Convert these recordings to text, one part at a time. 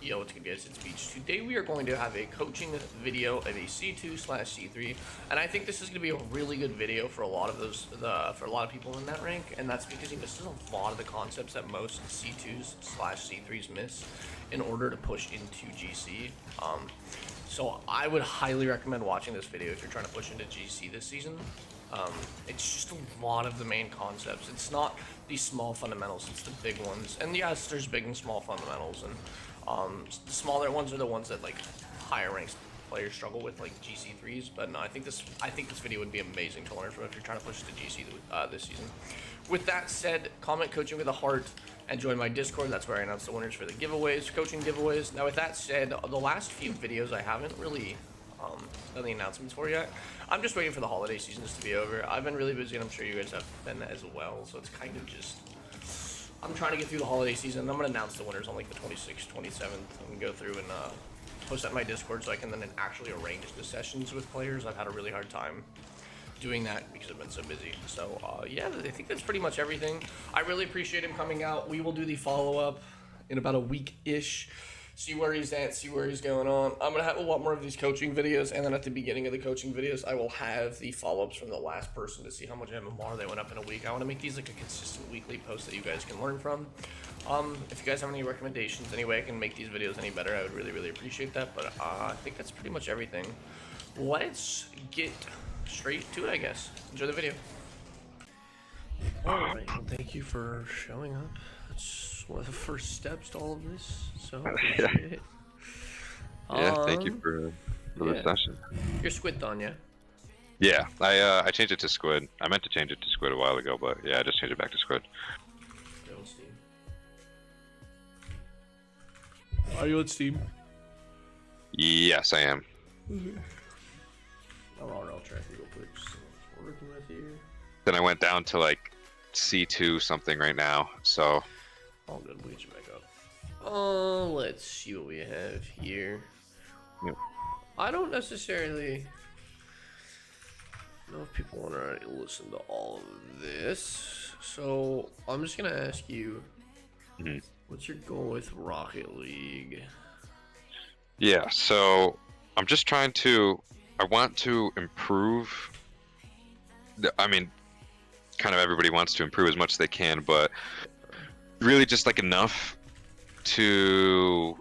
Yo, what's good, guys? It's Beach. Today we are going to have a coaching video of a C2/C3, and I think this is going to be a really good video for a lot of for a lot of people in that rank, and that's because he misses a lot of the concepts that most C2s/C3s miss in order to push into GC. So I would highly recommend watching this video if you're trying to push into GC this season. It's just a lot of the main concepts. It's not these small fundamentals, it's the big ones. And yes, there's big and small fundamentals, and the smaller ones are the ones that like higher ranked players struggle with, like GC3s. But no, I think this video would be amazing to learn from if you're trying to push to GC this season. With that said, comment coaching with a heart and join my Discord. That's where I announce the winners for the giveaways, coaching giveaways. Now with that said, the last few videos I haven't really done the announcements for yet. I'm just waiting for the holiday seasons to be over. I've been really busy, and I'm sure you guys have been as well, so it's kind of just, I'm trying to get through the holiday season. I'm going to announce the winners on like the 26th, 27th, and go through and post that in my Discord so I can then actually arrange the sessions with players. I've had a really hard time doing that because I've been so busy. So yeah, I think that's pretty much everything. I really appreciate him coming out. We will do the follow-up in about a week-ish. See where he's at, see where he's going on. I'm going to have a lot more of these coaching videos, and then at the beginning of the coaching videos, I will have the follow-ups from the last person to see how much MMR they went up in a week. I want to make these like a consistent weekly post that you guys can learn from. If you guys have any recommendations, any way I can make these videos any better, I would really, really appreciate that. But I think that's pretty much everything. Let's get straight to it, I guess. Enjoy the video. Alright, well, thank you for showing up. That's one of the first steps to all of this, so appreciate it. Yeah, thank you for the session. You're Squid on, yeah? Yeah, I changed it to Squid. I meant to change it to Squid a while ago, but yeah, I just changed it back to Squid. You're on Steam. Are you on Steam? Yes, I am. I'll try to go quick. So working with you. Then I went down to like C2 something right now, so. All good, we should back up. Let's see what we have here. Yep. I don't necessarily know if people want to listen to all of this, so I'm just gonna ask you, what's your goal with Rocket League? Yeah, so I'm just trying to, I want to improve. I mean, kind of everybody wants to improve as much as they can, but really just like enough to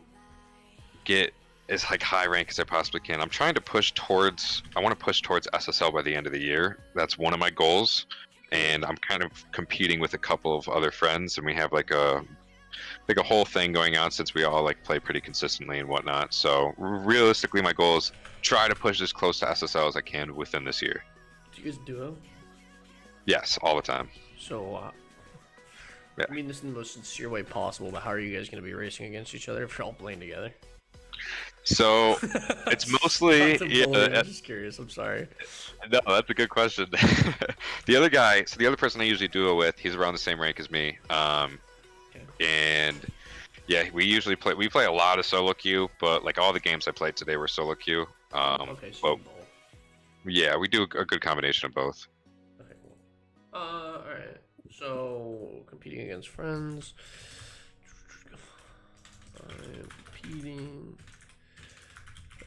get as like high rank as I possibly can. I'm trying to push towards, I want to push towards SSL by the end of the year. That's one of my goals, and I'm kind of competing with a couple of other friends, and we have like a whole thing going on since we all like play pretty consistently and whatnot. So realistically, my goal is try to push as close to SSL as I can within this year. Do you guys duo? Yes, all the time. So yeah. I mean this in the most sincere way possible, but how are you guys going to be racing against each other if you're all playing together? So it's mostly I'm just curious, I'm sorry. No, that's a good question. The other guy, so the other person I usually duo with, he's around the same rank as me. And yeah, we play a lot of solo queue, but like all the games I played today were solo queue. Okay, so yeah, we do a good combination of both. Okay, cool. Alright. So competing against friends. Competing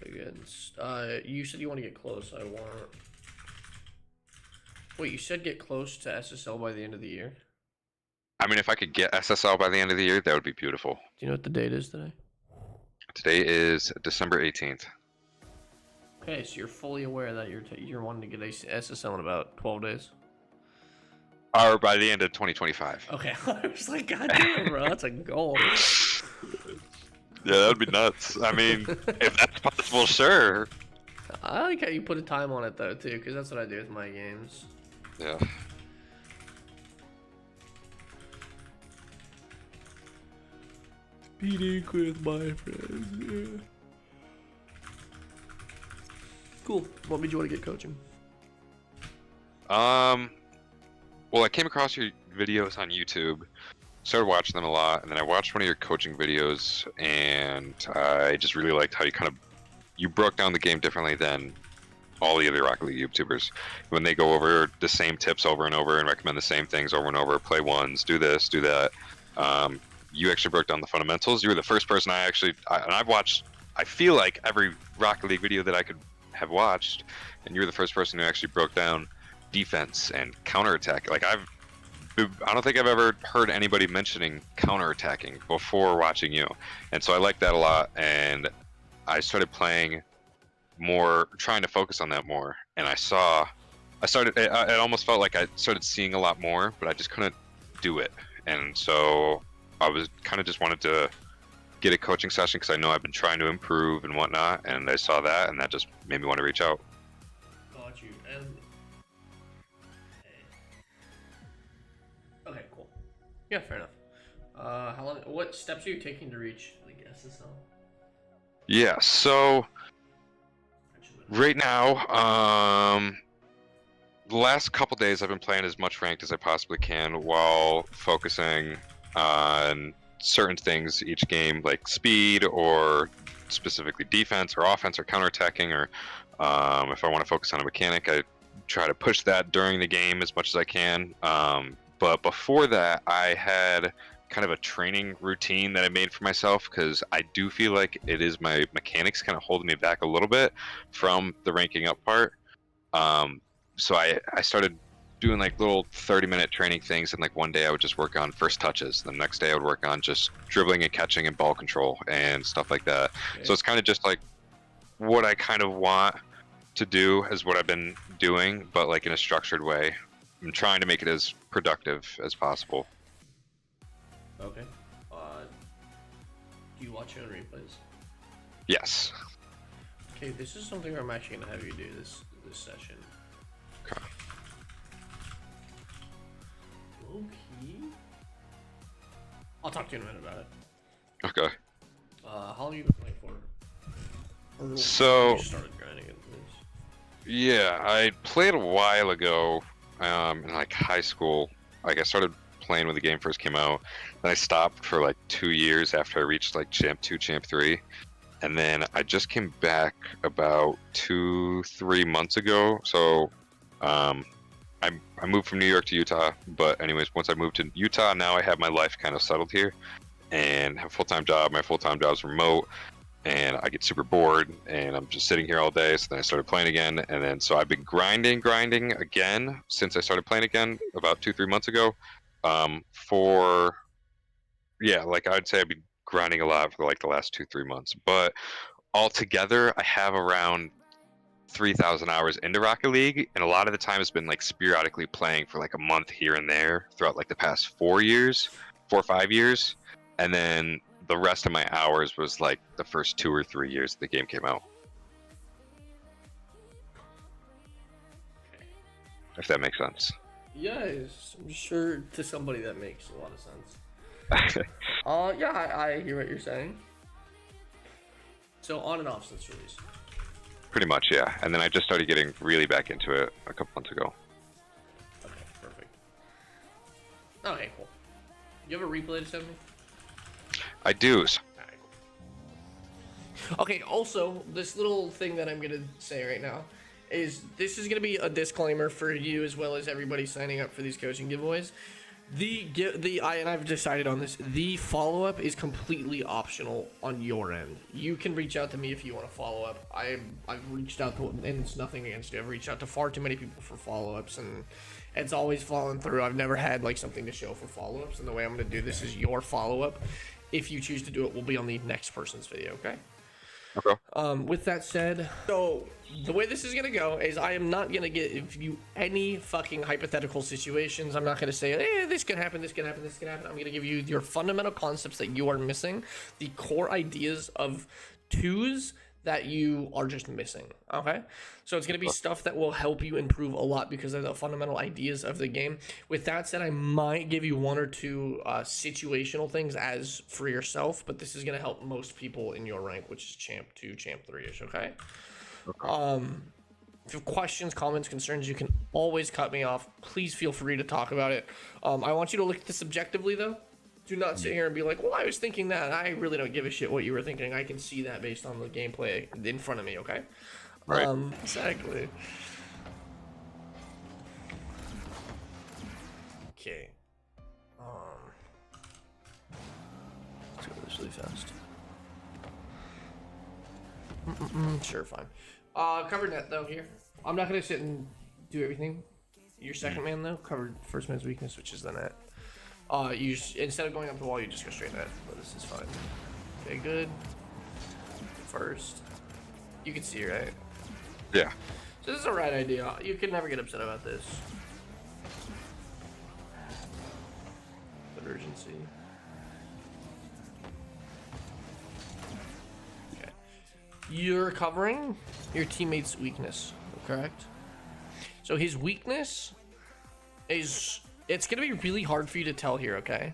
against you said you want to get close. Wait, you said get close to SSL by the end of the year? I mean, if I could get SSL by the end of the year, that would be beautiful. Do you know what the date is today? Today is December 18th. Okay, so you're fully aware that you're wanting to get SSL in about 12 days? Or by the end of 2025. Okay, I was like, God damn, bro, that's a goal. Yeah, that would be nuts. I mean, if that's possible, sure. I like how you put a time on it, though, too, because that's what I do with my games. Yeah. Competing with my friends, yeah. Cool. What made you want to get coaching? Well, I came across your videos on YouTube, started watching them a lot, and then I watched one of your coaching videos, and I just really liked how you broke down the game differently than all the other Rocket League YouTubers. When they go over the same tips over and over and recommend the same things over and over, play ones, do this, do that. you actually broke down the fundamentals. You were the first person and I've watched, I feel like every Rocket League video that I could have watched, and you were the first person who actually broke down defense and counterattack. Like I don't think I've ever heard anybody mentioning counterattacking before watching you, and so I like that a lot. And I started playing more, trying to focus on that more, and it almost felt like I started seeing a lot more, but I just couldn't do it. And so I was kind of just wanted to get a coaching session because I know I've been trying to improve and whatnot, and I saw that, and that just made me want to reach out. Got you. And okay, cool. Yeah, fair enough. How long? What steps are you taking to reach the SSL? Yeah, so right now, the last couple days I've been playing as much ranked as I possibly can while focusing on certain things each game, like speed or specifically defense or offense or counterattacking, or if I want to focus on a mechanic, I try to push that during the game as much as I can. But before that, I had kind of a training routine that I made for myself because I do feel like it is my mechanics kind of holding me back a little bit from the ranking up part. So I started doing like little 30-minute training things, and like one day I would just work on first touches. The next day I would work on just dribbling and catching and ball control and stuff like that. Okay. So it's kind of just like what I kind of want to do is what I've been doing, but like in a structured way. I'm trying to make it as productive as possible. Okay. Do you watch your own replays? Yes. Okay, this is something I'm actually gonna have you do this session. Okay. Low key. I'll talk to you in a minute about it. Okay. How long have you been playing for? Or So you started grinding it. yeah, I played a while ago, in like high school. Like I started playing when the game first came out. Then I stopped for like 2 years after I reached like Champ 2, Champ 3. And then I just came back about 2-3 months ago. So I moved from New York to Utah. But anyways, once I moved to Utah, now I have my life kind of settled here and have a full-time job. My full-time job is remote, and I get super bored and I'm just sitting here all day. So then I started playing again, and then so I've been grinding again since I started playing again about 2-3 months ago. For yeah, like I'd say I've been grinding a lot for like the last 2-3 months, but altogether I have around 3,000 hours into Rocket League, and a lot of the time it's been like sporadically playing for like a month here and there throughout like the past 4 or 5 years, and then the rest of my hours was like the first 2 or 3 years the game came out. If that makes sense. Yes, I'm sure to somebody that makes a lot of sense. Yeah, I hear what you're saying. So on and off since release. Pretty much, yeah. And then I just started getting really back into it a couple months ago. Okay, perfect. Okay, cool. You have a replay to send me? I do. Alright, cool. Okay, also, this little thing that I'm gonna say right now is this is gonna be a disclaimer for you as well as everybody signing up for these coaching giveaways. And I've decided on this. The follow-up is completely optional on your end. You can reach out to me if you want to follow up. I've reached out to, and it's nothing against you. I've reached out to far too many people for follow-ups, and it's always fallen through. I've never had like something to show for follow-ups, and the way I'm going to do this is your follow-up. If you choose to do it, will be on the next person's video. Okay. Okay. With that said, so the way this is gonna go is I am not gonna give you any fucking hypothetical situations. I'm not gonna say, hey, this can happen, this can happen, this can happen. I'm gonna give you your fundamental concepts that you are missing, the core ideas of twos that you are just missing. Okay, so it's gonna be stuff that will help you improve a lot because of the fundamental ideas of the game. With that said, I might give you 1 or 2 situational things as for yourself, but this is gonna help most people in your rank, which is Champ 2, Champ 3-ish. Okay. If you have questions, comments, concerns, you can always cut me off. Please feel free to talk about it. I want you to look at this objectively, though. Do not sit here and be like, well, I was thinking that. I really don't give a shit what you were thinking. I can see that based on the gameplay in front of me, okay? Right. Exactly. Okay. fast. Sure, fine. Covered net though here. I'm not gonna sit and do everything. Your second man though covered first man's weakness, which is the net. Instead of going up the wall, you just go straight net. But this is fine. Okay, good. First, you can see, right? Yeah. So this is a right idea. You can never get upset about this. But urgency. Okay. You're covering your teammate's weakness, correct? So his weakness is, it's gonna be really hard for you to tell here, okay?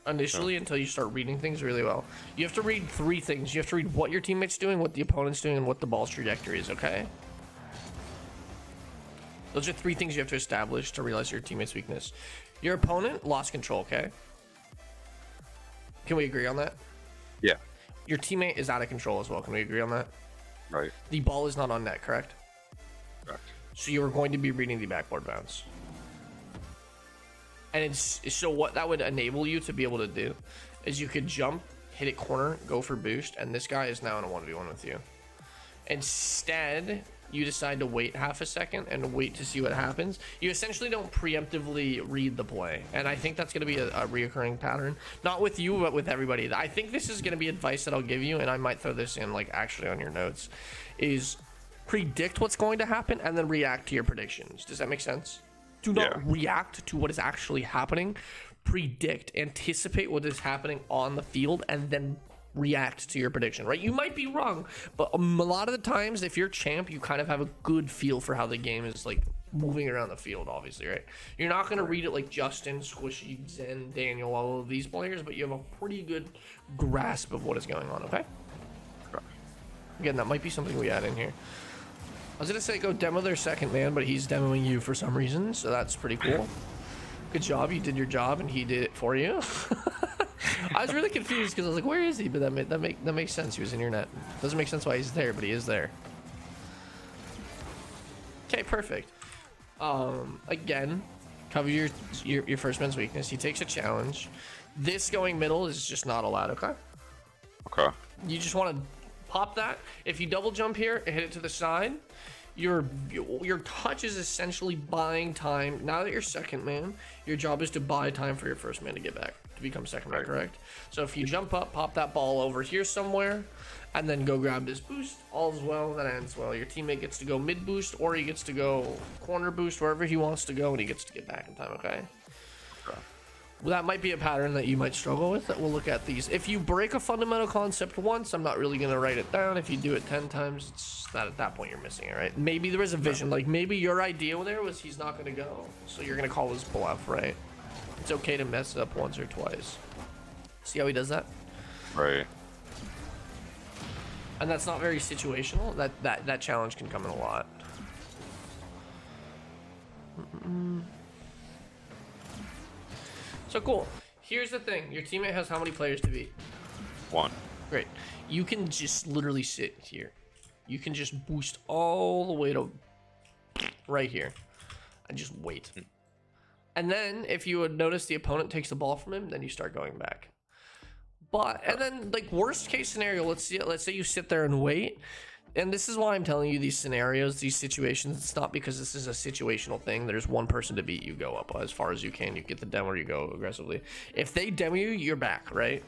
Initially, until you start reading things really well. You have to read 3 things. You have to read what your teammate's doing, what the opponent's doing, and what the ball's trajectory is, okay? Those are 3 things you have to establish to realize your teammate's weakness. Your opponent lost control, okay? Can we agree on that? Yeah. Your teammate is out of control as well. Can we agree on that? Right. The ball is not on net, correct? Correct. So you are going to be reading the backboard bounce. And it's so what that would enable you to be able to do is you could jump, hit it corner, go for boost, and this guy is now in a 1v1 with you. Instead, you decide to wait half a second and wait to see what happens. You essentially don't preemptively read the play, and I think that's going to be a reoccurring pattern, not with you but with everybody. I think this is going to be advice that I'll give you, and I might throw this in like actually on your notes, is predict what's going to happen and then react to your predictions. Does that make sense? Do not react to what is actually happening. Predict, anticipate what is happening on the field, and then react to your prediction, right? You might be wrong, but a lot of the times, if you're champ, you kind of have a good feel for how the game is like moving around the field, obviously, right? You're not going to read it like Justin, Squishy, Zen, Daniel, all of these players, but you have a pretty good grasp of what is going on, okay? Again, that might be something we add in here. I was gonna say go demo their second man, but he's demoing you for some reason, so that's pretty cool. Good job, you did your job and he did it for you. I was really confused because I was like, where is he? But that makes sense. He was in your net. Doesn't make sense why he's there, but he is there. Okay, perfect. Again, cover your first man's weakness. He takes a challenge. This going middle is just not allowed. Okay. Okay. You just want to pop that. If you double jump here and hit it to the side, your touch is essentially buying time. Now that you're second man, your job is to buy time for your first man to get back, to become second man, correct? So if you jump up, pop that ball over here somewhere, and then go grab this boost, all's well that ends well. Your teammate gets to go mid boost, or he gets to go corner boost, wherever he wants to go, and he gets to get back in time, okay? Well, that might be a pattern that you might struggle with, that we'll look at these. If you break a fundamental concept once, I'm not really going to write it down. If you do it 10 times, it's not at that point you're missing it, right? Maybe there is a vision. Like, maybe your idea there was he's not going to go, so you're going to call his bluff, right? It's okay to mess it up once or twice. See how he does that? Right. And that's not very situational. That challenge can come in a lot. So cool. Here's the thing. Your teammate has how many players to beat? 1. Great. You can just literally sit here. You can just boost all the way to right here and just wait. And then if you would notice the opponent takes the ball from him, then you start going back. But, and then like worst case scenario, let's say you sit there and wait. And this is why I'm telling you these scenarios, these situations. It's not because this is a situational thing. There's one person to beat. You go up as far as you can. You get the demo, you go aggressively. If they demo you, you're back, right?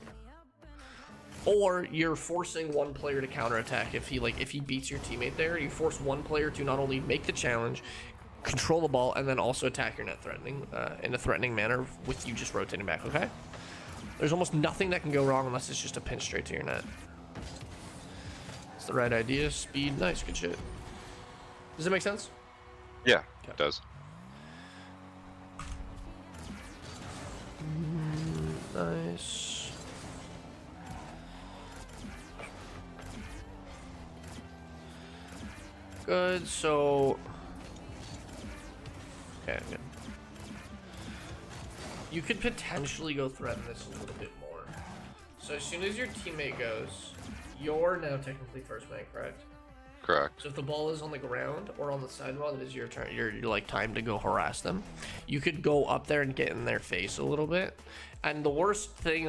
Or you're forcing one player to counterattack. If he beats your teammate there, you force one player to not only make the challenge, control the ball, and then also attack your net in a threatening manner with you just rotating back, okay? There's almost nothing that can go wrong unless it's just a pinch straight to your net. The right idea, speed, nice, good shit. Does that make sense? Yeah, it does. Nice. Good, so... Okay, good. You could potentially go threaten this a little bit more. So as soon as your teammate goes, you're now technically first man, correct? Correct. So if the ball is on the ground or on the sidewall, it is your turn. You're like time to go harass them. You could go up there and get in their face a little bit. And the worst thing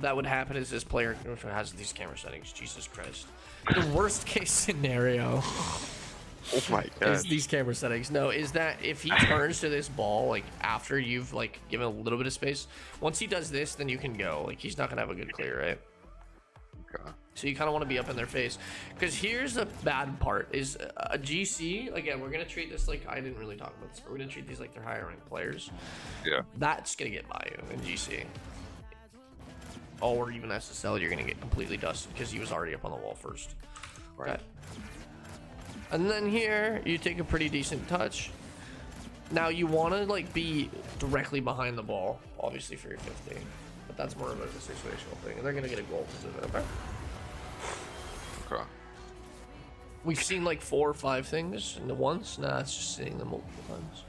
that would happen is this player has these camera settings. Jesus Christ. The worst case scenario. Oh my god. Is these camera settings. No, is that if he turns to this ball, like after you've like given a little bit of space, once he does this, then you can go. Like he's not gonna have a good clear, right? Okay. So you kind of want to be up in their face. Because here's the bad part is a GC, again, we're gonna treat this like, I didn't really talk about this, but we're gonna treat these like they're higher ranked players. Yeah. That's gonna get by you in GC. Or even SSL, you're gonna get completely dusted because he was already up on the wall first. Right. Okay. And then here, you take a pretty decent touch. Now you want to like be directly behind the ball, obviously for your 50, but that's more of a situational thing, and they're gonna get a goal to do that. Okay. We've seen like 4 or 5 things in the once. Nah, it's just seeing them multiple times.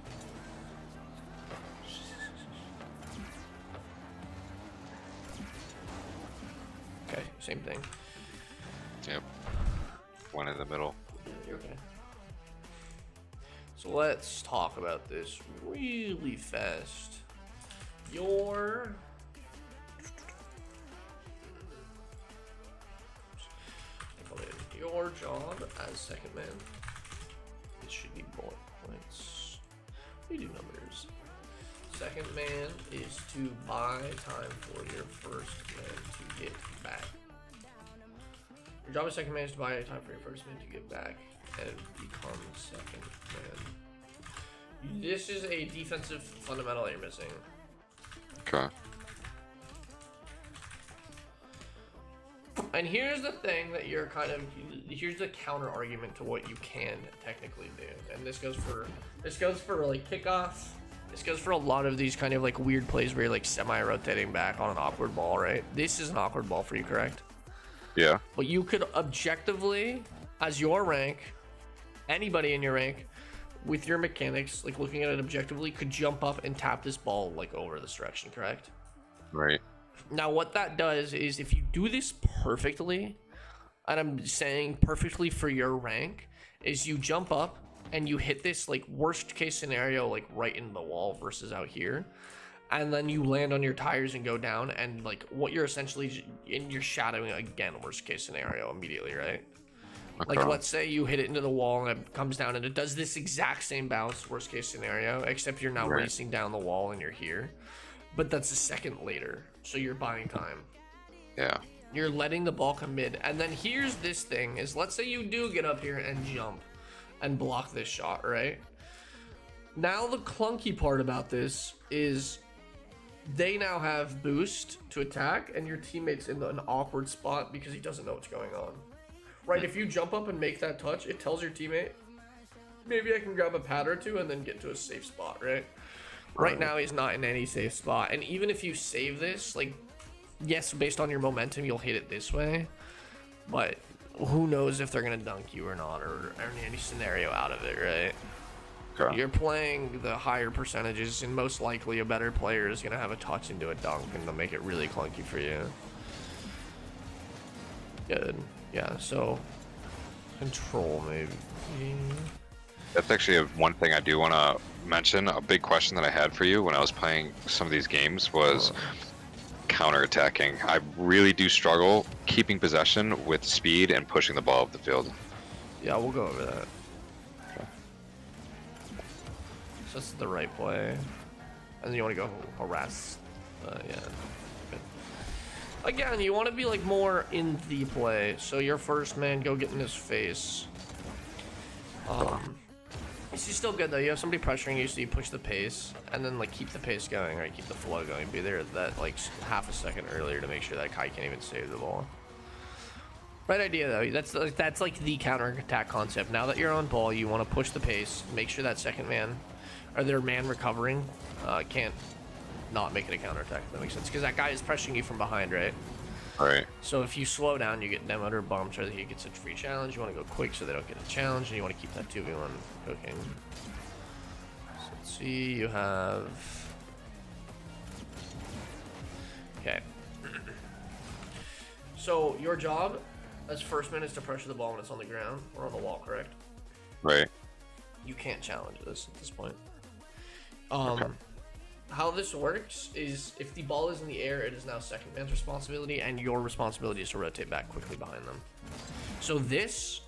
Okay, same thing. Yep. One in the middle. You're okay. So let's talk about this really fast. Your job as second man. This should be bullet points. We do numbers. Second man is to buy time for your first man to get back. Your job as second man is to buy time for your first man to get back and become second man. This is a defensive fundamental that you're missing. Okay. And here's the thing that you're kind of, here's the counter argument to what you can technically do. And this goes for like kickoffs. This goes for a lot of these kind of like weird plays where you're like semi-rotating back on an awkward ball, right? This is an awkward ball for you, correct? Yeah. But you could objectively, as your rank, anybody in your rank, with your mechanics, like looking at it objectively, could jump up and tap this ball like over this direction, correct? Right. Now what that does is if you do this perfectly, and I'm saying perfectly for your rank, is you jump up and you hit this like worst case scenario like right in the wall versus out here, and then you land on your tires and go down, and like what you're essentially you're shadowing again worst case scenario immediately, right? Okay. Like let's say you hit it into the wall and it comes down and it does this exact same bounce worst case scenario, except you're now racing down the wall and you're here, but that's a second later, so you're buying time. Yeah. You're letting the ball come mid. And then here's this thing is, let's say you do get up here and jump and block this shot, right? Now the clunky part about this is they now have boost to attack and your teammate's in an awkward spot because he doesn't know what's going on. Right, if you jump up and make that touch, it tells your teammate, maybe I can grab a pad or two and then get to a safe spot, right? Right now he's not in any safe spot. And even if you save this, like, yes, based on your momentum, you'll hit it this way, but who knows if they're gonna dunk you or not, or any scenario out of it, right? Okay. You're playing the higher percentages, and most likely a better player is gonna have a touch into a dunk, and they'll make it really clunky for you. Good. Yeah, so control maybe. That's actually one thing I do want to mention. A big question that I had for you when I was playing some of these games was counter-attacking. I really do struggle keeping possession with speed and pushing the ball up the field. Yeah, we'll go over that. Okay. So this is the right play. And then you want to go harass. Yeah. Good. Again, you want to be like more in the play. So your first man, go get in his face. This is still good though. You have somebody pressuring you, so you push the pace, and then like keep the pace going, right? Keep the flow going. Be there that like half a second earlier to make sure that Kai can't even save the ball. Right idea though. That's like the counter attack concept. Now that you're on ball, you want to push the pace, make sure that second man, or their man recovering, can't not make it a counter attack. If that makes sense, because that guy is pressuring you from behind, right? Right. So if you slow down, you get demoed or bumped, or he gets a free challenge. You want to go quick so they don't get a challenge, and you want to keep that 2v1 cooking. So let's see, you have... Okay. So your job As first man is to pressure the ball when it's on the ground or on the wall, correct? Right. You can't challenge this at this point. Okay. How this works is if the ball is in the air, it is now second man's responsibility, and your responsibility is to rotate back quickly behind them. So this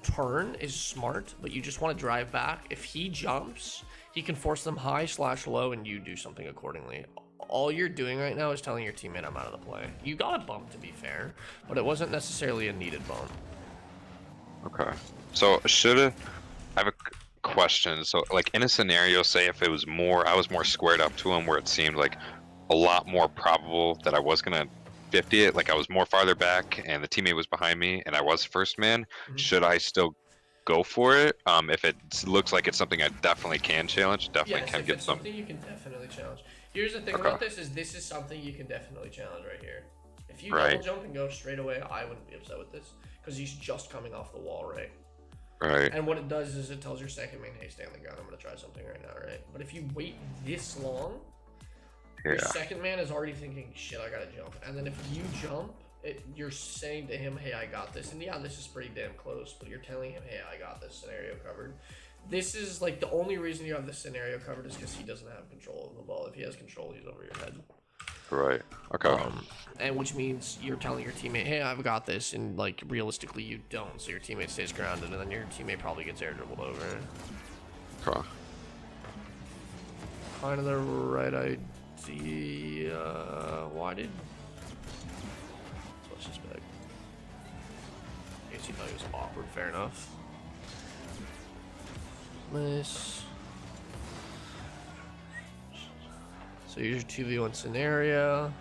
turn is smart, but you just want to drive back. If he jumps, he can force them high/low, and you do something accordingly. All you're doing right now is telling your teammate I'm out of the play. You got a bump, to be fair, but it wasn't necessarily a needed bump. Okay. So I have a question. So like in a scenario, say if it was I was more squared up to him where it seemed like a lot more probable that I was gonna 50 it, like I was more farther back and the teammate was behind me and I was first man, should I still go for it? If it looks like it's something I definitely can challenge, definitely Yes, can if get it's some. something you can definitely challenge. Here's the thing Okay. about this is something you can definitely challenge right here. If you Right. double jump and go straight away, I wouldn't be upset with this because he's just coming off the wall, right? Right. And what it does is it tells your second main, hey, stay on the ground. I'm gonna try something right now, right? But if you wait this long, your Yeah. second man is already thinking, shit, I gotta jump. And then if you jump, you're saying to him, hey, I got this. And yeah, this is pretty damn close, but you're telling him, hey, I got this scenario covered. This is like the only reason you have this scenario covered is because he doesn't have control of the ball. If he has control, he's over your head. Right. Okay. And which means you're telling your teammate, hey, I've got this, and like realistically you don't, so your teammate stays grounded, and then your teammate probably gets air dribbled over. Okay. Kind of the right idea. Why did... Let's just back. I guess he thought he was awkward, fair enough. Nice. So here's your 2v1 scenario.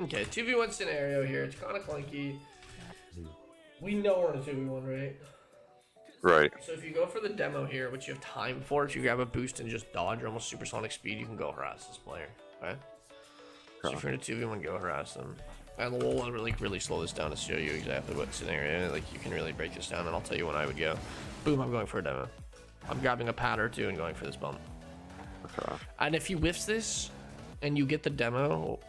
Okay, 2v1 scenario here. It's kind of clunky. We know we're in a 2v1, right? Right. So if you go for the demo here, which you have time for, if you grab a boost and just dodge or almost supersonic speed, you can go harass this player, okay? So if you're in a 2v1, go harass them. And we'll really slow this down to show you exactly what scenario, like you can really break this down, and I'll tell you when I would go. Boom, I'm going for a demo. I'm grabbing a pad or two and going for this bump. Okay. And if he whiffs this and you get the demo,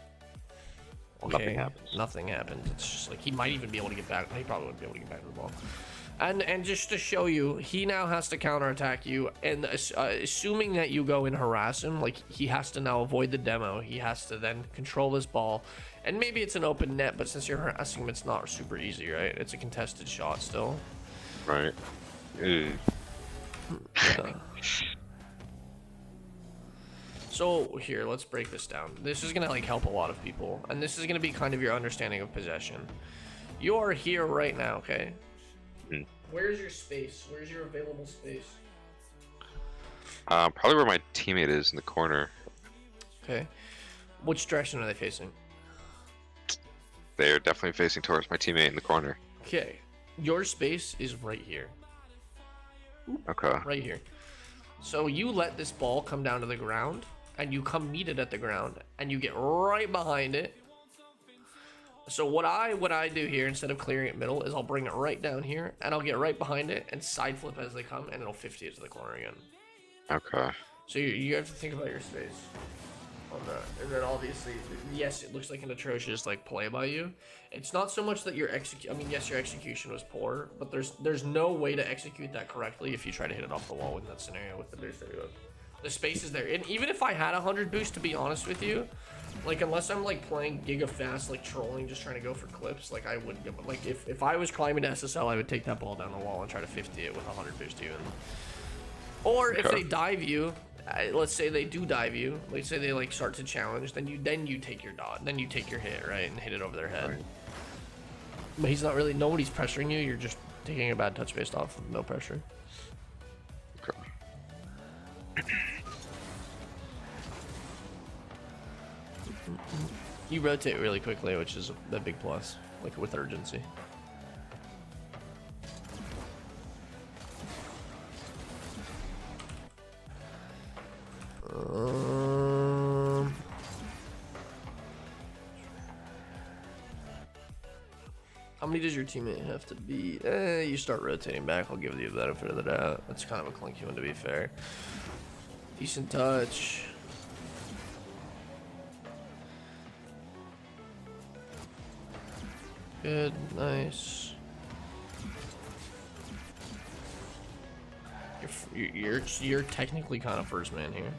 okay, Nothing happens. Nothing happens. It's just like he might even be able to get back. He probably wouldn't be able to get back to the ball. And just to show you, he now has to counterattack you, and assuming that you go and harass him, like he has to now avoid the demo. He has to then control this ball, and maybe it's an open net, but since you're harassing him, it's not super easy, right? It's a contested shot still. Right. Ew. So here, let's break this down. This is gonna like help a lot of people, and this is gonna be kind of your understanding of possession. You are here right now, okay? Where's your space? Where's your available space? Probably where my teammate is in the corner. Okay. Which direction are they facing? They're definitely facing towards my teammate in the corner. Okay. Your space is right here. Okay. Right here. So you let this ball come down to the ground, and you come meet it at the ground, and you get right behind it. So what I do here, instead of clearing it middle, is I'll bring it right down here, and I'll get right behind it and side flip as they come, and it'll 50 it to the corner again. Okay. So you have to think about your space on that. And then obviously, yes, it looks like an atrocious like play by you. It's not so much that your yes, your execution was poor, but there's no way to execute that correctly if you try to hit it off the wall in that scenario with the boost that you have. The space is there, and even if I had 100 boost, to be honest with you, like unless I'm like playing giga fast, like trolling, just trying to go for clips, like I wouldn't give. Like if I was climbing to SSL, I would take that ball down the wall and try to 50 it with 100 boost even. Or if they dive you, let's say they do dive you, let's say they like start to challenge, then you take your dot, then you take your hit, right, and hit it over their head. Right. But he's not really, nobody's pressuring you. You're just taking a bad touch based off of no pressure. You rotate really quickly, which is a big plus, like with urgency. How many does your teammate have to be? You start rotating back. I'll give you the benefit of the doubt. That's kind of a clunky one, to be fair. Decent touch. Good, nice. You're technically kind of first man here.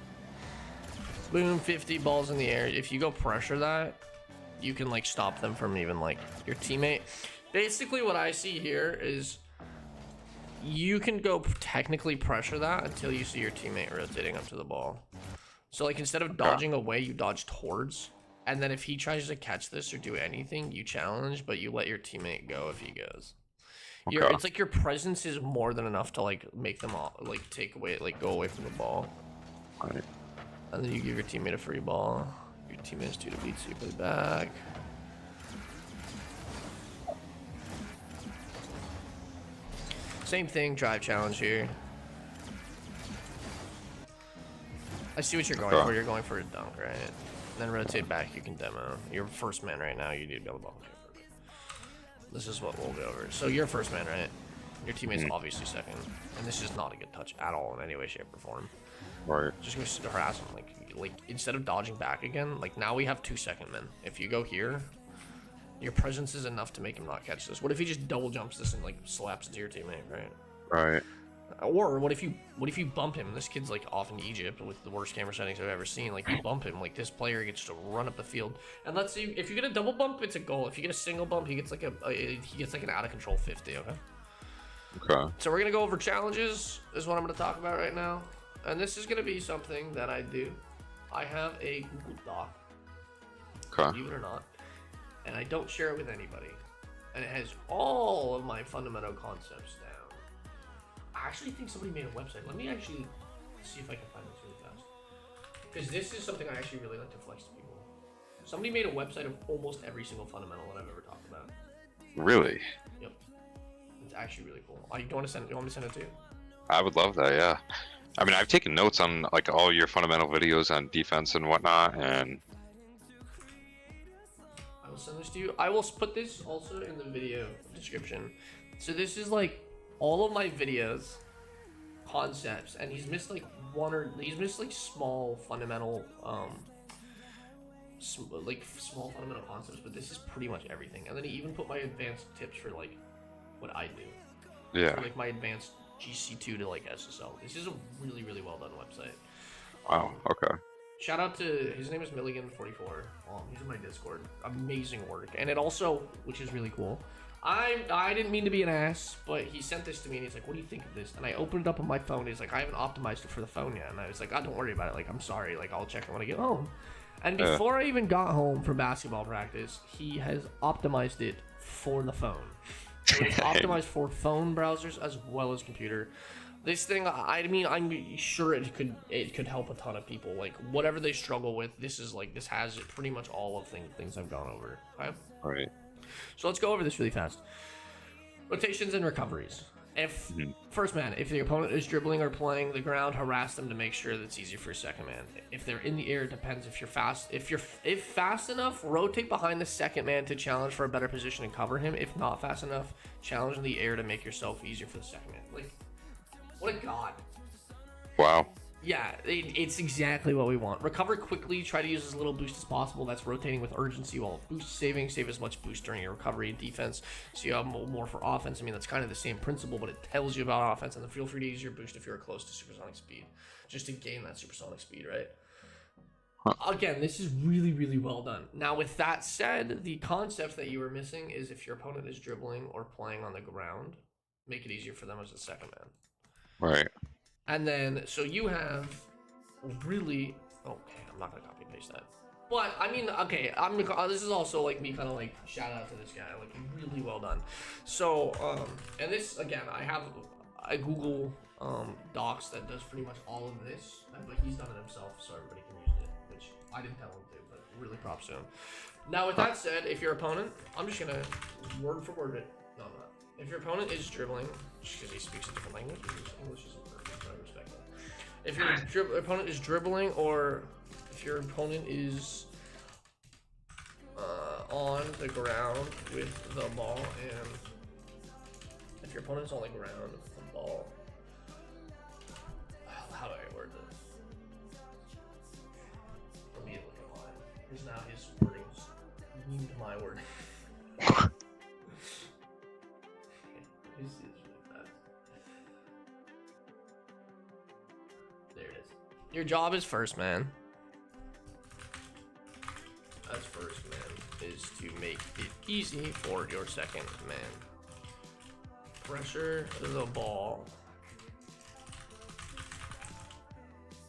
Boom, 50 balls in the air. If you go pressure that, you can like stop them from even like your teammate. Basically what I see here is you can go technically pressure that until you see your teammate rotating up to the ball. So like instead of dodging away, you dodge towards. And then if he tries to catch this or do anything, you challenge, but you let your teammate go if he goes. Okay. It's like your presence is more than enough to like make them all like take away, like go away from the ball. Right. And then you give your teammate a free ball. Your teammate's 2 to beat, so you play back. Same thing, drive challenge here. I see what you're going for. You're going for a dunk, right? Then rotate back, you can demo. You're first man right now, you need to be able to ball. This is what we'll go over. So you're first man, right? Your teammate's obviously second. And this is not a good touch at all in any way, shape, or form. Right. Just go harass him. Like instead of dodging back again, like now we have 2 second men. If you go here, your presence is enough to make him not catch this. What if he just double jumps this and like slaps into your teammate, right? Right. Or what if you bump him? This kid's like off in Egypt with the worst camera settings I've ever seen. Like you bump him, like this player gets to run up the field. And let's see, if you get a double bump, it's a goal. If you get a single bump, he gets like an out of control 50. Okay. Okay. So we're gonna go over challenges. Is what I'm gonna talk about right now, and this is gonna be something that I do. I have a Google Doc. Okay. Believe it or not, and I don't share it with anybody. And it has all of my fundamental concepts down. I actually think somebody made a website. Let me actually see if I can find this really fast. Because this is something I actually really like to flex to people. Somebody made a website of almost every single fundamental that I've ever talked about. Really? Yep. It's actually really cool. You want me to send it to you? I would love that, yeah. I mean, I've taken notes on like all your fundamental videos on defense and whatnot, and I will send this to you. I will put this also in the video description. So this is like all of my videos, concepts, and he's missed like small fundamental small fundamental concepts, but this is pretty much everything. And then he even put my advanced tips for like what I do. yeah. For, like my advanced GC2 to like SSL. This is a really, really well done website. Wow. Okay. Shout out to, his name is Milligan44. He's in my Discord. Amazing work. And it also, which is really cool, I didn't mean to be an ass, but he sent this to me and he's like, what do you think of this? And I opened it up on my phone. He's like, I haven't optimized it for the phone yet. And I was like, oh, don't worry about it. Like, I'm sorry. Like, I'll check it when I get home. And before I even got home from basketball practice, he has optimized it for the phone. So it's optimized for phone browsers as well as computer. This thing, I mean, I'm sure it could help a ton of people. Like whatever they struggle with, this has pretty much all of things I've gone over. Okay. All right. So let's go over this really fast. Rotations and recoveries. If first man, if the opponent is dribbling or playing the ground, harass them to make sure that it's easier for second man. If they're in the air, it depends. If you're fast, if fast enough, rotate behind the second man to challenge for a better position and cover him. If not fast enough, challenge in the air to make yourself easier for the second man. Like, what a god. Wow. Yeah, it's exactly what we want. Recover quickly, try to use as little boost as possible. That's rotating with urgency while boost saving. Save as much boost during your recovery and defense, so you have more for offense. I mean, that's kind of the same principle, but it tells you about offense. And then feel free to use your boost if you're close to supersonic speed, just to gain that supersonic speed, right? Again, this is really, really well done. Now, with that said, the concept that you were missing is if your opponent is dribbling or playing on the ground, make it easier for them as a second man. Right. And then, so you have really, okay, I'm not gonna copy and paste that. But, I mean, okay, this is also like me kind of like, shout out to this guy, like really well done. So, and this, again, I have a Google Docs that does pretty much all of this, but he's done it himself so everybody can use it, which I didn't tell him to, but really props to him. Now, with that said, if your opponent, I'm just gonna word for word it, no, I'm not. If your opponent is dribbling, just because he speaks a different language, English isn't perfect, so I respect that. If your opponent is dribbling, or if your opponent is on the ground with the ball, and if your opponent's on the ground with the ball, how do I word this? Let me look at mine. Here's now his wordings. Mean to my word. Your job as first man. As first man is to make it easy for your second man. Pressure the ball.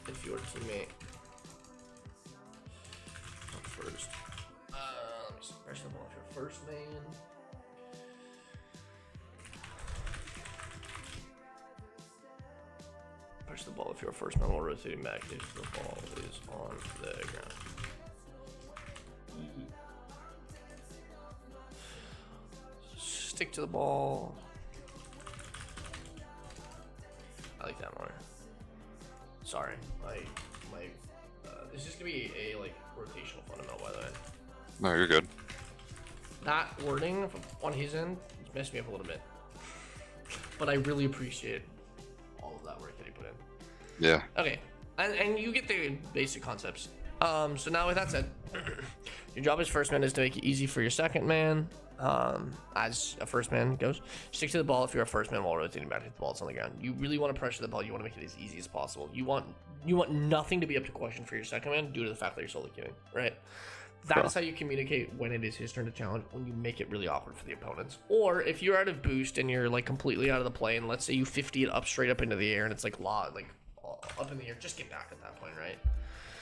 If your teammate first, let me see. Pressure the ball if your first man. Press the ball if you're first man while rotating back if the ball is on the ground. Stick to the ball. I like that more. Sorry, this is gonna be a like rotational fundamental, by the way. No, you're good. That wording on his end messed me up a little bit, but I really appreciate all of that work that he put in. Yeah. Okay, and you get the basic concepts. So now with that said, your job as first man is to make it easy for your second man. As a first man goes, stick to the ball if you're a first man while rotating back to the ball. It's on the ground. You really want to pressure the ball. You want to make it as easy as possible. You want nothing to be up to question for your second man due to the fact that you're solo queuing, right? That's how you communicate when it is his turn to challenge, when you make it really awkward for the opponents. Or if you're out of boost and you're like completely out of the play, and let's say you 50 it up straight up into the air and it's like up in the air, just get back at that point, right?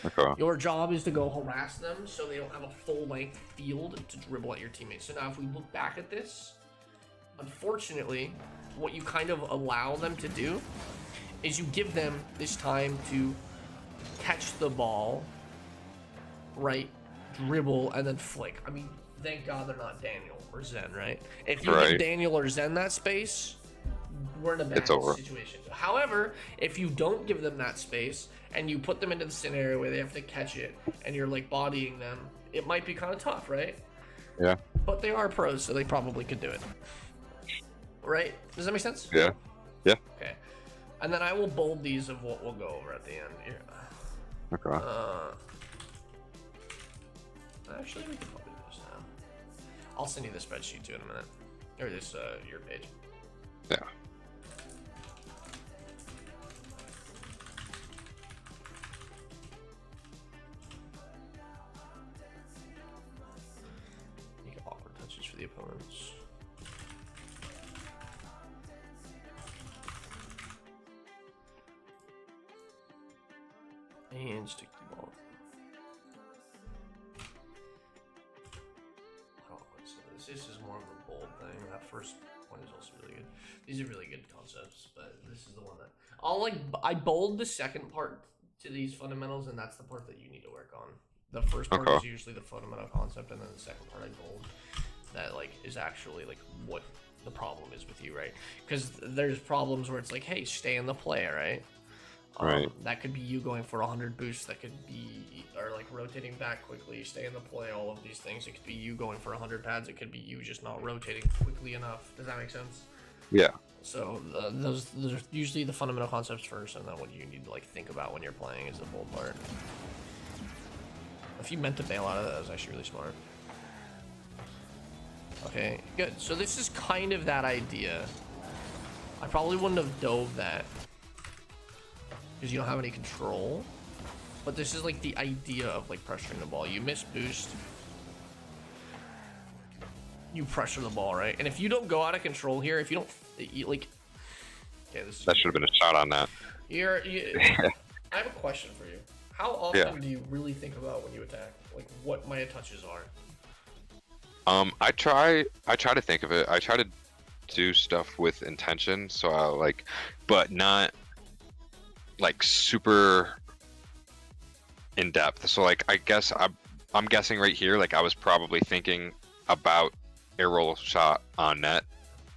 Okay. Your job is to go harass them so they don't have a full length field to dribble at your teammates. So now if we look back at this, unfortunately, what you kind of allow them to do is you give them this time to catch the ball, right, dribble, and then flick. I mean, thank God they're not Daniel or Zen, right? If you give Daniel or Zen that space, we're in a bad situation. However, if you don't give them that space and you put them into the scenario where they have to catch it and you're like bodying them, it might be kind of tough, right? Yeah. But they are pros, so they probably could do it. Right? Does that make sense? Yeah. Yeah. Okay. And then I will bold these of what we'll go over at the end here. Okay. Actually, we can probably do this now. I'll send you the spreadsheet too in a minute. Or this, your page. Yeah. Make awkward touches for the opponents. And stick the ball. This is more of a bold thing. That first one is also really good. These are really good concepts, but this is the one that I bold the second part to these fundamentals, and that's the part that you need to work on. The first part is usually the fundamental concept, and then the second part I bold that like is actually like what the problem is with you, right? Because there's problems where it's like, hey, stay in the play, right? That could be you going for 100 boosts. That could be, or like rotating back quickly, stay in the play, all of these things. It could be you going for 100 pads. It could be you just not rotating quickly enough. Does that make sense? Yeah. So those are usually the fundamental concepts first, and then what you need to like think about when you're playing is the bold part. If you meant to bail out of that was actually really smart. Okay, good. So this is kind of that idea. I probably wouldn't have dove that, because you don't have any control, but this is like the idea of like pressuring the ball. You miss boost, you pressure the ball, right? And if you don't go out of control here, if you don't like, okay, this is that should have been a shot on that. I have a question for you. How often do you really think about when you attack, like what my touches are? I try to think of it. I try to do stuff with intention, so I'll like, but not like super in depth. So like I guess I'm guessing right here, like I was probably thinking about a roll shot on net,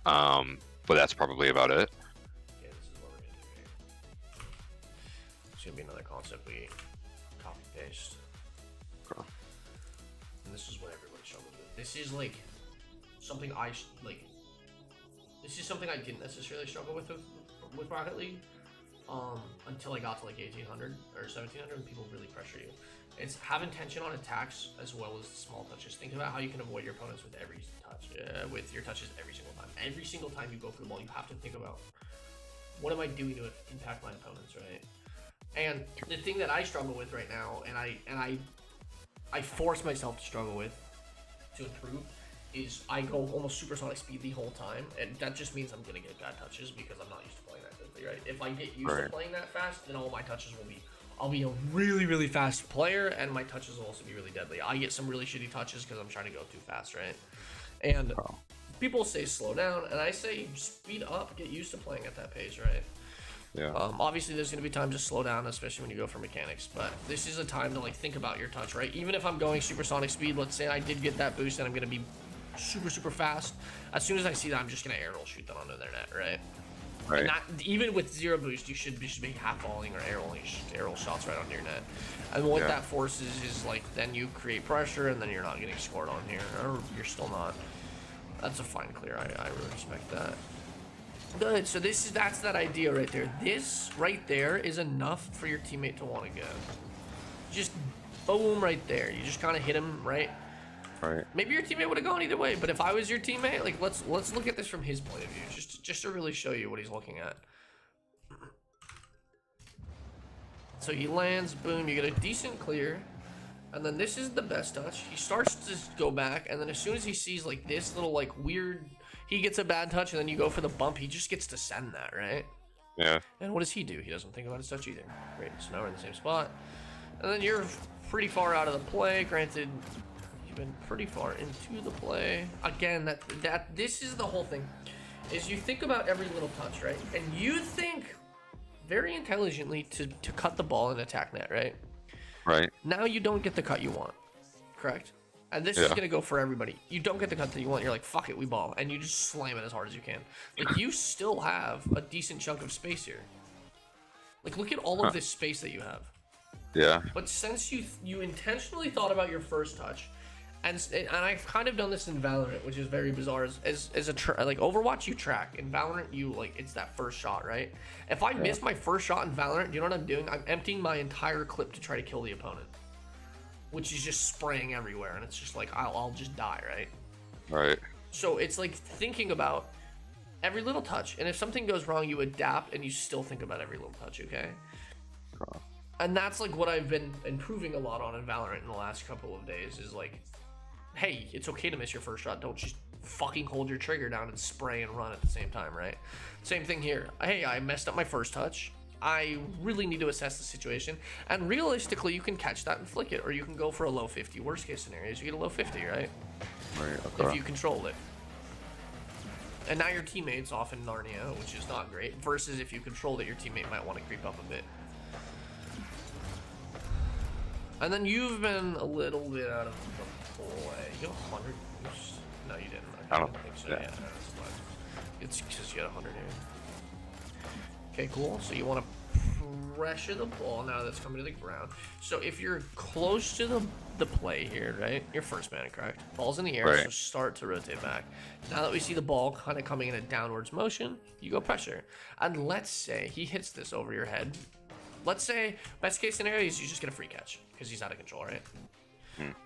but that's probably about it. Okay, this is what we're gonna do here. It's gonna be another concept we copy paste. Okay. And this is what everybody struggles with. This is like something this is something I didn't necessarily struggle with Rocket League. Until I got to like 1800 or 1700, and people really pressure you. It's have intention on attacks as well as the small touches. Think about how you can avoid your opponents with every touch, with your touches every single time. Every single time you go for the ball, you have to think about what am I doing to impact my opponents, right? And the thing that I struggle with right now, and I force myself to struggle with to improve, is I go almost supersonic speed the whole time, and that just means I'm gonna get bad touches because I'm not used to playing that quickly, right? If I get used to playing that fast, then all my touches will be, I'll be a really, really fast player, and my touches will also be really deadly. I get some really shitty touches because I'm trying to go too fast, right? And people say slow down, and I say speed up, get used to playing at that pace, right? Yeah. Obviously, there's going to be times to slow down, especially when you go for mechanics. But this is a time to like think about your touch, right? Even if I'm going supersonic speed, let's say I did get that boost and I'm going to be super, super fast. As soon as I see that, I'm just going to air roll shoot that onto their net, right? Right. And not, even with zero boost, you should be half falling or air roll shots right onto your net. And what that forces is like then you create pressure and then you're not getting scored on here, or you're still not. That's a fine clear. I really respect that. Good. So that's that idea right there. This right there is enough for your teammate to want to go. Just boom right there. You just kind of hit him right. Right. Maybe your teammate would have gone either way, but if I was your teammate, like let's look at this from his point of view, just to really show you what he's looking at. So he lands, boom, you get a decent clear, and then this is the best touch. He starts to go back, and then as soon as he sees like this little like weird, he gets a bad touch, and then you go for the bump, he just gets to send that, right? Yeah. And what does he do? He doesn't think about his touch either. Great, so now we're in the same spot. And then you're pretty far out of the play, granted, you've been pretty far into the play. Again, this is the whole thing, is you think about every little touch, right? And you think very intelligently to cut the ball and attack net, right? Right. Now you don't get the cut you want, correct? And this is going to go for everybody. You don't get the cut that you want. You're like, fuck it, we ball. And you just slam it as hard as you can. Like, you still have a decent chunk of space here. Like, look at all of this space that you have. Yeah. But since you intentionally thought about your first touch, and I've kind of done this in Valorant, which is very bizarre. As like Overwatch, you track. In Valorant, you like it's that first shot, right? If I miss my first shot in Valorant, do you know what I'm doing? I'm emptying my entire clip to try to kill the opponent, which is just spraying everywhere, and it's just like I'll just die, right? Right. So it's like thinking about every little touch, and if something goes wrong, you adapt, and you still think about every little touch, okay? And that's like what I've been improving a lot on in Valorant in the last couple of days, is like, hey, it's okay to miss your first shot. Don't just fucking hold your trigger down and spray and run at the same time, right? Same thing here. Hey, I messed up my first touch. I really need to assess the situation. And realistically, you can catch that and flick it, or you can go for a low 50. Worst case scenario is you get a low 50, right? Right. Okay. If you control it. And now your teammate's off in Narnia, which is not great, versus if you controlled it, your teammate might want to creep up a bit. And then you've been a little bit out of the play. You got 100 boost? No, you didn't. I don't think so. yeah. Yeah, that's fine. It's because you got 100 here. Okay, cool. So you want to pressure the ball now that's coming to the ground. So if you're close to the play here, right? You're first man, correct? Ball's in the air, so start to rotate back. Now that we see the ball kind of coming in a downwards motion, you go pressure. And let's say he hits this over your head. Let's say best case scenario is you just get a free catch because he's out of control, right?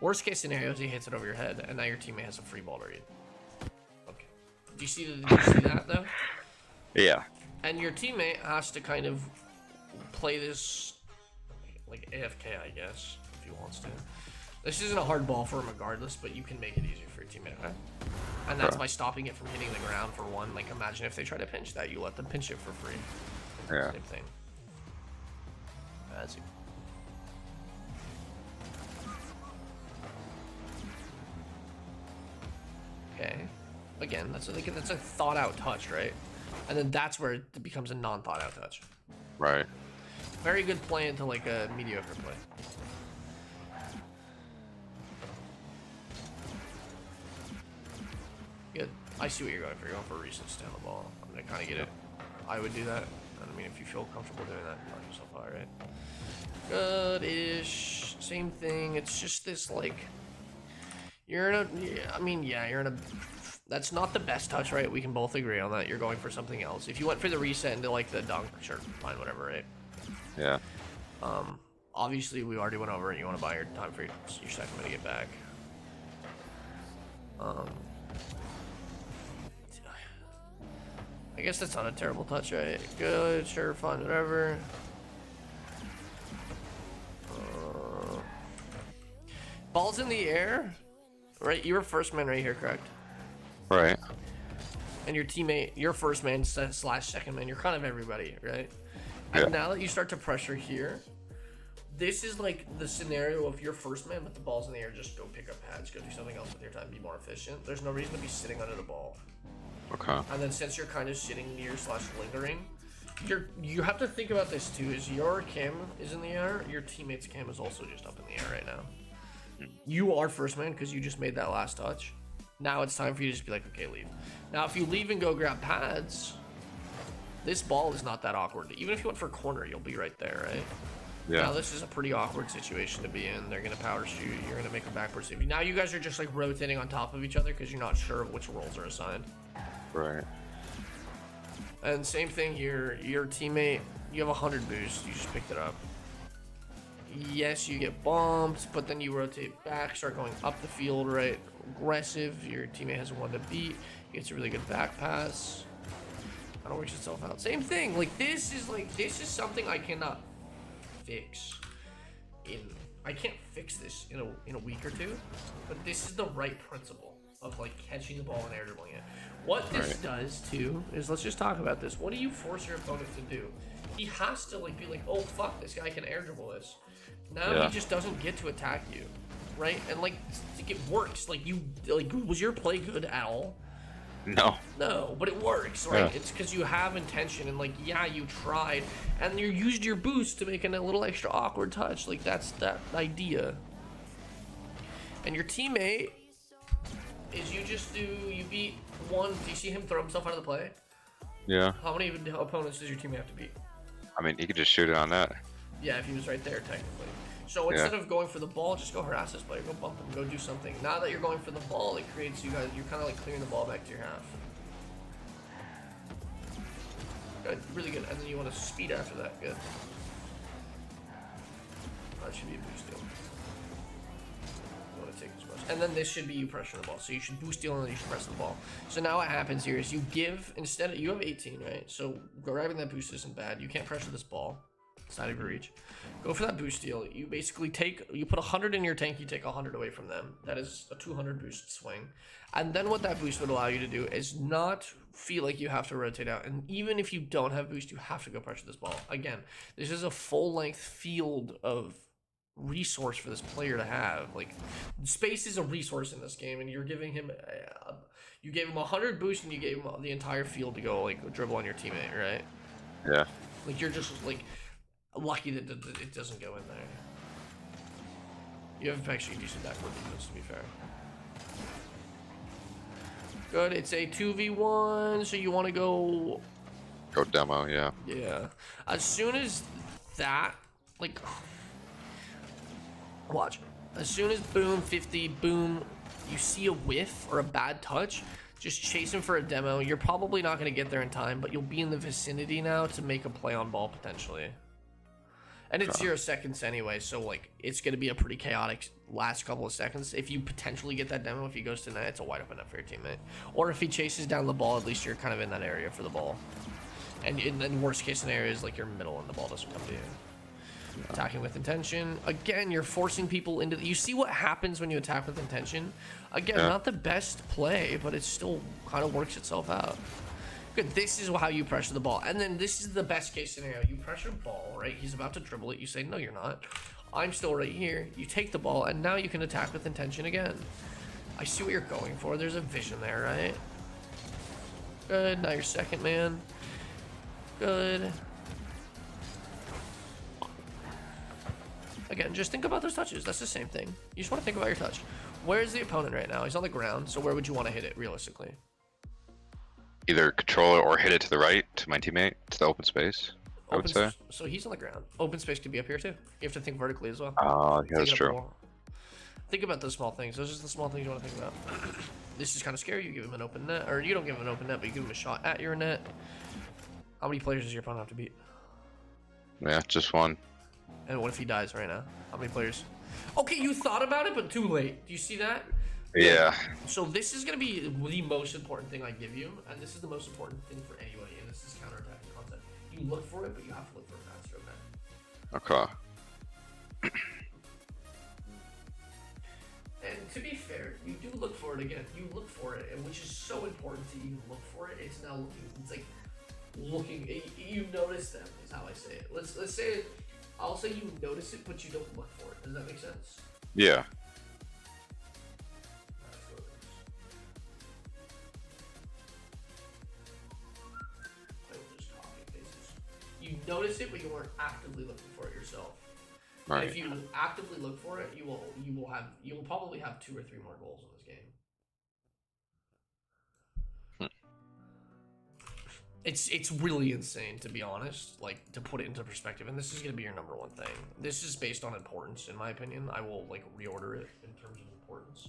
Worst case scenario is he hits it over your head and now your teammate has a free ball to read. Okay. Do you see that though? Yeah. And your teammate has to kind of play this like AFK, I guess, if he wants to. This isn't a hard ball for him regardless, but you can make it easier for your teammate, okay? And that's by stopping it from hitting the ground for one. Like imagine if they try to pinch that, you let them pinch it for free. Yeah. Same thing. That's it. Okay. Again, that's a thought out touch, right? And then that's where it becomes a non-thought out touch. Right. Very good play into like a mediocre play. Good. I see what you're going for. You're going for a recent stand the ball. I'm gonna kind of get it. I would do that. I mean, if you feel comfortable doing that, knock yourself out, right? Good-ish. Same thing. It's just this like you're in a. I mean, yeah, you're in a. That's not the best touch, right? We can both agree on that. You're going for something else. If you went for the reset into like the dunk, sure, fine, whatever, right? Yeah. Obviously we already went over it. You want to buy your time for your second to get back. I guess that's not a terrible touch, right? Good, sure, fine, whatever. Ball's in the air, right? You were first man right here, correct? Right. And your teammate, your first man slash second man, you're kind of everybody, right? And Yeah. now that you start to pressure here, this is like the scenario of your first man, but the ball's in the air. Just go pick up pads, go do something else with your time, be more efficient. There's no reason to be sitting under the ball. Okay. And then since you're kind of sitting near slash lingering, you have to think about this too. Is your cam is in the air? Your teammate's cam is also just up in the air right now. You are first man because you just made that last touch. Now it's time for you to just be like, okay, leave. Now if you leave and go grab pads, this ball is not that awkward. Even if you went for corner, you'll be right there, right? Yeah. Now this is a pretty awkward situation to be in. They're gonna power shoot. You're gonna make a backward save. Now you guys are just like rotating on top of each other because you're not sure of which roles are assigned. Right. And same thing here. Your teammate, you have 100 boost. You just picked it up. Yes, you get bumped, but then you rotate back, start going up the field, right? Aggressive. Your teammate has one to beat. He gets a really good back pass. Kind of works itself out. Same thing. This is something I cannot fix. I can't fix this in a week or two, but this is the right principle of like catching the ball and air dribbling it. What this does too is, let's just talk about this. What do you force your opponent to do? He has to like be like, oh fuck, this guy can air dribble this. Now he just doesn't get to attack you, right? And like it works. Was your play good at all? No, but it works, right? It's because you have intention and you tried and you used your boost to make a little extra awkward touch. Like that's that idea. And your teammate is you beat one. Do you see him throw himself out of the play? Yeah. How many opponents does your teammate have to beat? I mean, he could just shoot it on that. Yeah, if he was right there, technically. So instead of going for the ball, just go harass this player, go bump him, go do something. Now that you're going for the ball, it creates you're kind of like clearing the ball back to your half. Good, really good. And then you want to speed after that. Good. That should be a boost deal. You want to take this much. And then this should be you pressure the ball. So you should boost deal and then you should press the ball. So now what happens here is you give, you have 18, right? So grabbing that boost isn't bad. You can't pressure this ball. It's not even reach. Go for that boost deal. You basically you put 100 in your tank, you take 100 away from them. That is a 200 boost swing. And then what that boost would allow you to do is not feel like you have to rotate out. And even if you don't have boost, you have to go pressure this ball. Again, this is a full length field of resource for this player to have. Like, space is a resource in this game, and you're giving him you gave him 100 boost and you gave him the entire field to go like dribble on your teammate, right? Yeah. Like you're just like lucky that it doesn't go in there. You have actually decent backward defense, to be fair. Good, it's a 2v1, so you want to go demo, yeah. Yeah. As soon as that, watch. As soon as boom, 50, boom, you see a whiff or a bad touch, just chase him for a demo. You're probably not going to get there in time, but you'll be in the vicinity now to make a play on ball potentially. And it's 0 seconds anyway, so it's going to be a pretty chaotic last couple of seconds. If you potentially get that demo, if he goes to net, it's a wide open net for your teammate. Or if he chases down the ball, at least you're kind of in that area for the ball. And in worst case scenarios, you're middle and the ball doesn't come to you. Attacking with intention. Again, you're forcing people into you see what happens when you attack with intention? Again, not the best play, but it still kind of works itself out. Good, this is how you pressure the ball. And then this is the best case scenario. You pressure ball, right? He's about to dribble it. You say, no, you're not. I'm still right here. You take the ball, and now you can attack with intention again. I see what you're going for. There's a vision there, right? Good, now you're second man. Good. Again, just think about those touches. That's the same thing. You just want to think about your touch. Where is the opponent right now? He's on the ground, so where would you want to hit it, realistically? Either control it or hit it to the right, to my teammate, to the open space, I would say. So he's on the ground. Open space could be up here, too. You have to think vertically as well. Yeah, that's true. Think about those small things. Those are the small things you want to think about. This is kind of scary. You give him an open net, or you don't give him an open net, but you give him a shot at your net. How many players does your opponent have to beat? Yeah, just one. And what if he dies right now? How many players? Okay, you thought about it, but too late. Do you see that? Yeah. So this is going to be the most important thing I give you, and this is the most important thing for anybody, and this is counterattacking concept. You look for it, but you have to look for it faster, okay? Okay. to be fair, you do look for it again. You look for it, and which is so important to even look for it. It's now looking. It's like looking. You notice them is how I say it. Let's say it. I'll say you notice it, but you don't look for it. Does that make sense? Yeah. You notice it, but you weren't actively looking for it yourself. Right. And if you actively look for it, you will probably have 2 or 3 more goals in this game. It's really insane, to be honest, like, to put it into perspective, and this is going to be your number 1 thing. This is based on importance, in my opinion. I will, like, reorder it in terms of importance.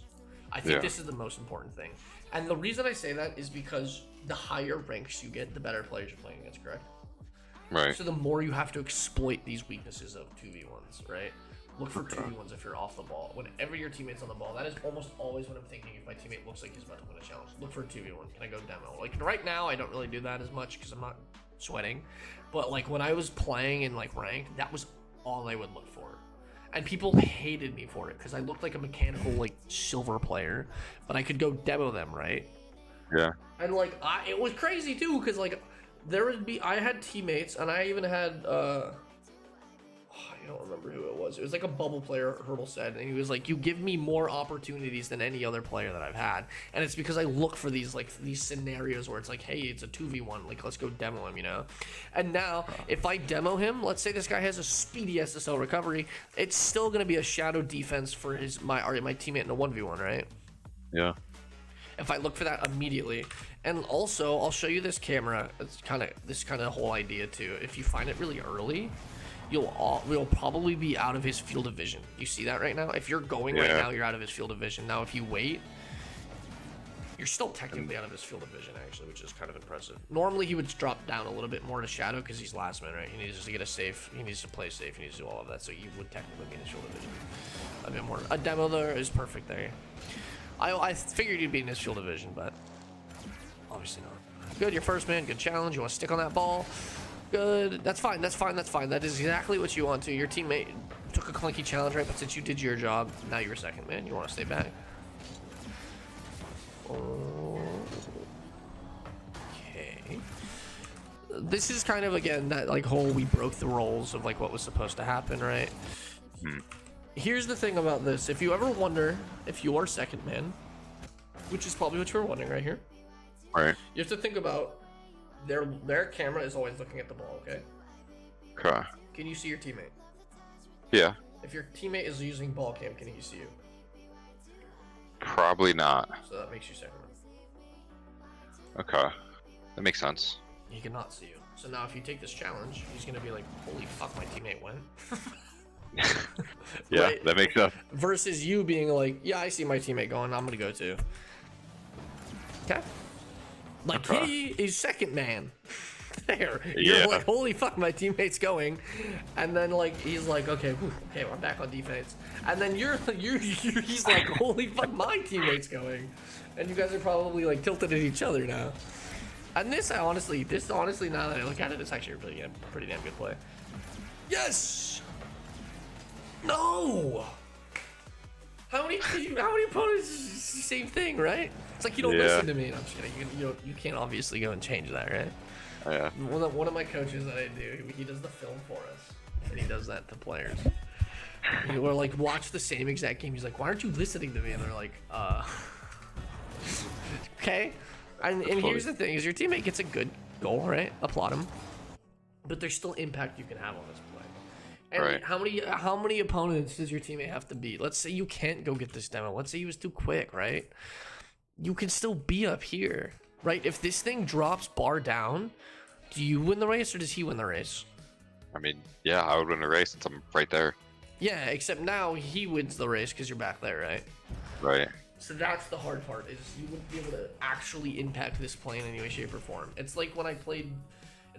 I think this is the most important thing. And the reason I say that is because the higher ranks you get, the better players you're playing against, correct? Right. So the more you have to exploit these weaknesses of 2v1s, right? Look for 2v1s if you're off the ball. Whenever your teammate's on the ball, that is almost always what I'm thinking if my teammate looks like he's about to win a challenge. Look for a 2v1. Can I go demo? Like, right now, I don't really do that as much because I'm not sweating. But, like, when I was playing in, like, ranked, that was all I would look for. And people hated me for it because I looked like a mechanical, like, silver player. But I could go demo them, right? Yeah. And, like, it was crazy, too, because, like, I had teammates, and I even had, I don't remember who it was. It was like a bubble player, Herbal said, and he was like, you give me more opportunities than any other player that I've had. And it's because I look for these, like, these scenarios where it's like, hey, it's a 2v1, like, let's go demo him, you know? And now, if I demo him, let's say this guy has a speedy SSL recovery, it's still going to be a shadow defense for my teammate in a 1v1, right? Yeah. If I look for that immediately. And also, I'll show you this camera. It's this kind of whole idea too. If you find it really early, we'll probably be out of his field of vision. You see that right now? If you're going right now, you're out of his field of vision. Now, if you wait, you're still technically out of his field of vision, actually, which is kind of impressive. Normally, he would drop down a little bit more to shadow because he's last man, right? He needs to get a safe. He needs to play safe. He needs to do all of that. So you would technically be in his field of vision a bit more. A demo there is perfect there. I figured you'd be in his field of vision, but obviously not. Good, you're first man. Good challenge. You want to stick on that ball. Good. That's fine. That's fine. That's fine. That is exactly what you want to. Your teammate took a clunky challenge, right? But since you did your job, now you're second man. You want to stay back. Okay. This is kind of, again, that, like, whole we broke the roles of, like, what was supposed to happen, right? Here's the thing about this. If you ever wonder if you are second man, which is probably what you're wondering right here. Right. You have to think about their camera is always looking at the ball, okay? Okay. Can you see your teammate? Yeah. If your teammate is using ball cam, can he see you? Probably not. So that makes you second man. Okay. That makes sense. He cannot see you. So now if you take this challenge, he's going to be like, holy fuck, my teammate went. Yeah, right? that makes sense. Versus you being like, yeah, I see my teammate going, I'm gonna go too. Okay. Like, he is second man. There. You're like, holy fuck, my teammate's going. And then, like, he's like, okay, whew, okay, I'm back on defense. And then he's like, holy fuck, my teammate's going. And you guys are probably, like, tilted at each other now. And this honestly, now that I look at it, it's actually a pretty damn good play. Yes! No! How many opponents? Same thing, right? It's like you don't listen to me. No, I'm just kidding. You can't obviously go and change that, right? Yeah. One of my coaches that I do, he does the film for us, and he does that to players. We're like, watch the same exact game. He's like, why aren't you listening to me? And they're like, okay. And here's the thing: is your teammate gets a good goal, right? Applaud him. But there's still impact you can have on this play. And right. how many opponents does your teammate have to beat? Let's say you can't go get this demo. Let's say he was too quick, right? You can still be up here, right? If this thing drops bar down, do you win the race or does he win the race? I mean, yeah, I would win the race since I'm right there. Yeah, except now he wins the race because you're back there, right? Right. So that's the hard part, is you wouldn't be able to actually impact this play in any way, shape, or form. It's like when I play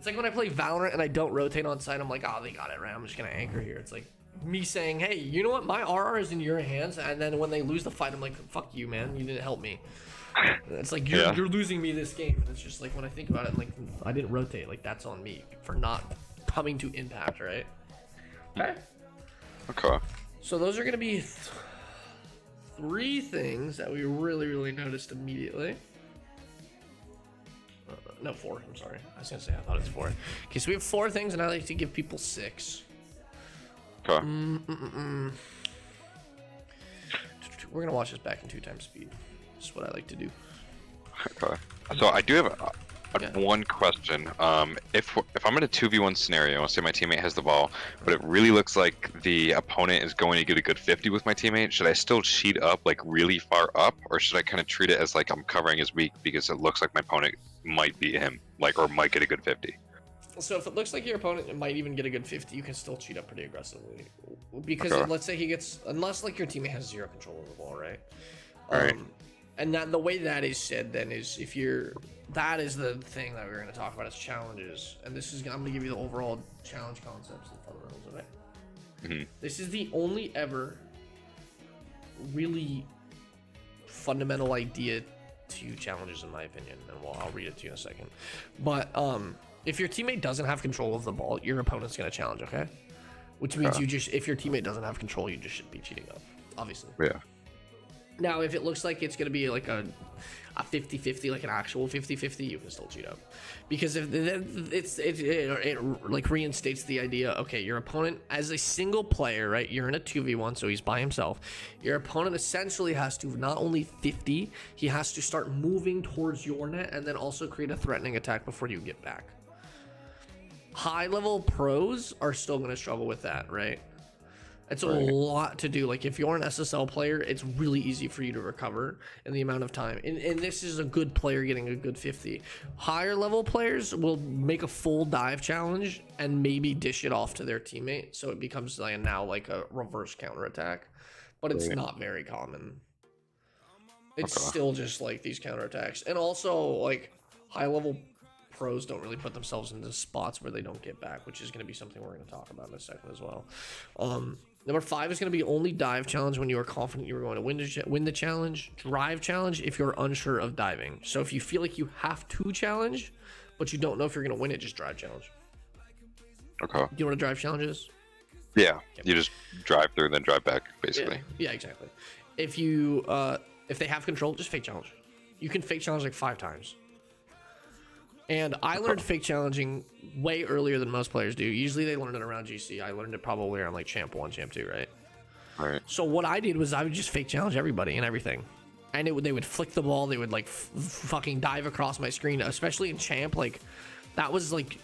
Valorant and I don't rotate on site, I'm like, oh, they got it, right? I'm just gonna anchor here. It's like me saying, hey, you know what? My RR is in your hands, and then when they lose the fight, I'm like, fuck you, man. You didn't help me. It's like you're losing me this game. And it's just like when I think about it, like I didn't rotate. Like that's on me for not coming to impact, right? Okay. Okay. So those are gonna be 3 things that we really noticed immediately. No, 4. I'm sorry. I was gonna say I thought it's 4. Okay, so we have 4 things, and I like to give people 6. Okay. We're gonna watch this back in 2 times speed. That's what I like to do. Okay. So I do have Yeah. one question. If I'm in a 2v1 scenario, let's say my teammate has the ball, but it really looks like the opponent is going to get a good 50 with my teammate, should I still cheat up like really far up, or should I kind of treat it as like I'm covering his weak because it looks like my opponent might beat him, like, or might get a good 50? So if it looks like your opponent might even get a good 50, you can still cheat up pretty aggressively. Because Okay. let's say he gets, unless like your teammate has 0 control of the ball, right? Right. And that the way that is said then is if you're, that is the thing that we're going to talk about as challenges. And this is, I'm going to give you the overall challenge concepts and fundamentals of it. Mm-hmm. This is the only ever really fundamental idea to challenges in my opinion. And well, I'll read it to you in a second. But if your teammate doesn't have control of the ball, your opponent's going to challenge, okay? Which means you just, if your teammate doesn't have control, you just shouldn't be cheating up, obviously. Yeah. Now, if it looks like it's going to be like a 50-50, like an actual 50-50, you can still cheat up. Because if it like reinstates the idea, okay, your opponent as a single player, right? You're in a 2v1, so he's by himself. Your opponent essentially has to not only 50, he has to start moving towards your net and then also create a threatening attack before you get back. High-level pros are still going to struggle with that, right? It's a lot to do. Like if you're an SSL player, it's really easy for you to recover in the amount of time. And this is a good player getting a good 50. Higher level players will make a full dive challenge and maybe dish it off to their teammate. So it becomes like now like a reverse counterattack, but it's not very common. It's still just like these counterattacks. And also like high level pros don't really put themselves into spots where they don't get back, which is going to be something we're going to talk about in a second as well. Number 5 is going to be only dive challenge when you are confident you are going to win the challenge. Drive challenge if you're unsure of diving. So if you feel like you have to challenge, but you don't know if you're going to win it, just drive challenge. Okay. Do you know what a drive challenge is? Yeah. You just drive through, then drive back, basically. Yeah, exactly. If you if they have control, just fake challenge. You can fake challenge like 5 times. And I learned fake challenging way earlier than most players do. Usually they learn it around GC. I learned it probably around like Champ 1, Champ 2, right? Right. So what I did was I would just fake challenge everybody and everything. And they would flick the ball. They would like fucking dive across my screen, especially in Champ. Like that was like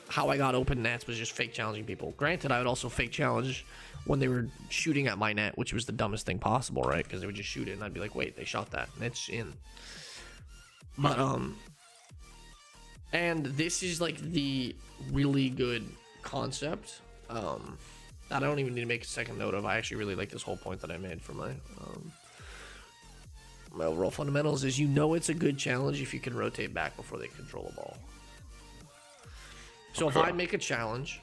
how I got open nets, was just fake challenging people. Granted, I would also fake challenge when they were shooting at my net, which was the dumbest thing possible, right? Because they would just shoot it and I'd be like, wait, they shot that. And it's in. But and this is like the really good concept that I don't even need to make a second note of. I actually really like this whole point that I made for my my overall fundamentals is, you know, it's a good challenge if you can rotate back before they control the ball. So if I make a challenge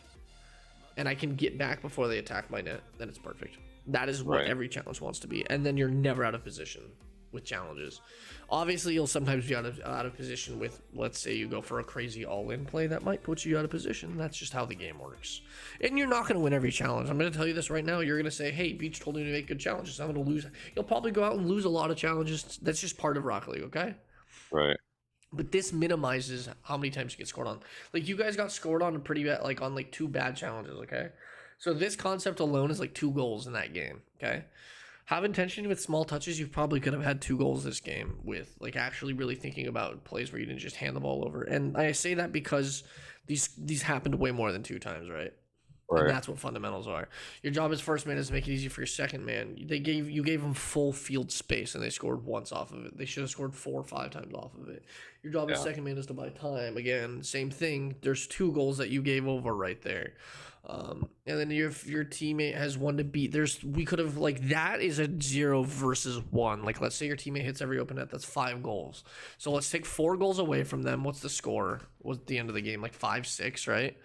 and I can get back before they attack my net, then it's perfect. That is what every challenge wants to be. And then you're never out of position with challenges. Obviously, you'll sometimes be out of position with, let's say you go for a crazy all-in play that might put you out of position. That's just how the game works. And you're not going to win every challenge. I'm going to tell you this right now. You're going to say, hey, Beach told me to make good challenges. I'm going to lose. You'll probably go out and lose a lot of challenges. That's just part of Rocket League, okay? Right. But this minimizes how many times you get scored on. Like, you guys got scored on pretty bad, like on like 2 bad challenges, okay? So this concept alone is like 2 goals in that game, okay? Have intention with small touches. You probably could have had 2 goals this game with like actually really thinking about plays where you didn't just hand the ball over. And I say that because these happened way more than 2 times, right? And that's what fundamentals are. Your job as first man is to make it easy for your second man. You gave them full field space and they scored once off of it. They should have scored 4 or 5 times off of it. Your job as second man is to buy time. Again, same thing. There's 2 goals that you gave over right there. And then if your teammate has 1 to beat, we could have, like, that is a 0 versus 1. Like, let's say your teammate hits every open net, that's 5 goals. So let's take 4 goals away from them. What's the score? What's the end of the game? Like 5-6, right?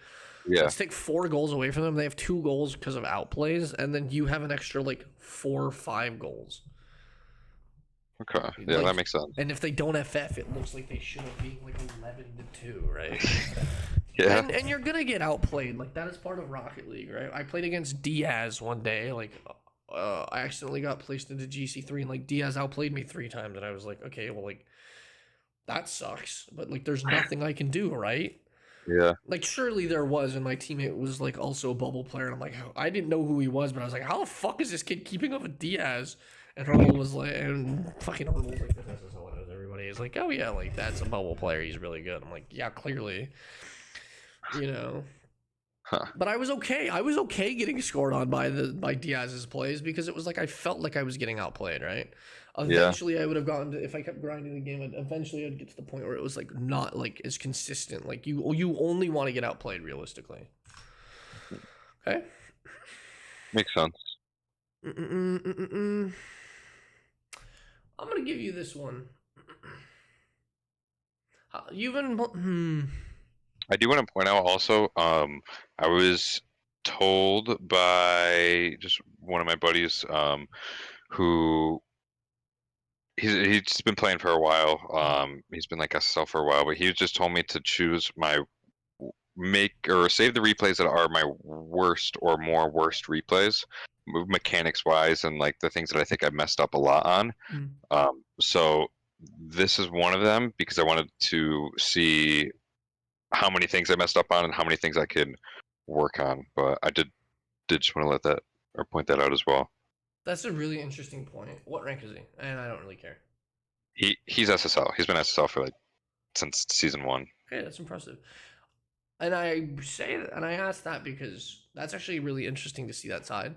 Yeah. Let's take 4 goals away from them. They have 2 goals because of outplays, and then you have an extra like 4 or 5 goals. Okay. Yeah, like, that makes sense. And if they don't FF, it looks like they should have been like 11-2, right? Yeah. And you're gonna get outplayed. Like, that is part of Rocket League, right? I played against Diaz one day, like I accidentally got placed into GC3 and like Diaz outplayed me 3 times, and I was like, okay, well, like that sucks, but like there's nothing I can do, right? Yeah. Like surely there was, and my teammate was like also a bubble player, and I'm like, I didn't know who he was, but I was like, how the fuck is this kid keeping up with Diaz? And Ronald was like, and fucking Ronald was like, this is how it is. Everybody is like, oh yeah, like that's a bubble player. He's really good. I'm like, yeah, clearly, you know. Huh. But I was okay. I was okay getting scored on by Diaz's plays because it was like I felt like I was getting outplayed, right? Yeah. Eventually, I would have gotten to if I kept grinding the game. Eventually, I'd get to the point where it was like not like as consistent. Like you only want to get outplayed realistically. Okay. Makes sense. Mm-mm-mm-mm-mm. I'm gonna give you this one. You've been. I do want to point out also, I was told by just one of my buddies, who he's been playing for a while. He's been like SSL for a while, but he just told me to choose my make or save the replays that are my worst or more worst replays, mechanics wise, and like the things that I think I messed up a lot on. So this is one of them because I wanted to see how many things I messed up on and how many things I could work on. But I did just want to let that or point that out as well. That's a really interesting point. What rank is he? And I don't really care. He's SSL. He's been SSL for like since season 1. Okay, that's impressive. And I say that, and I ask that because that's actually really interesting to see that side.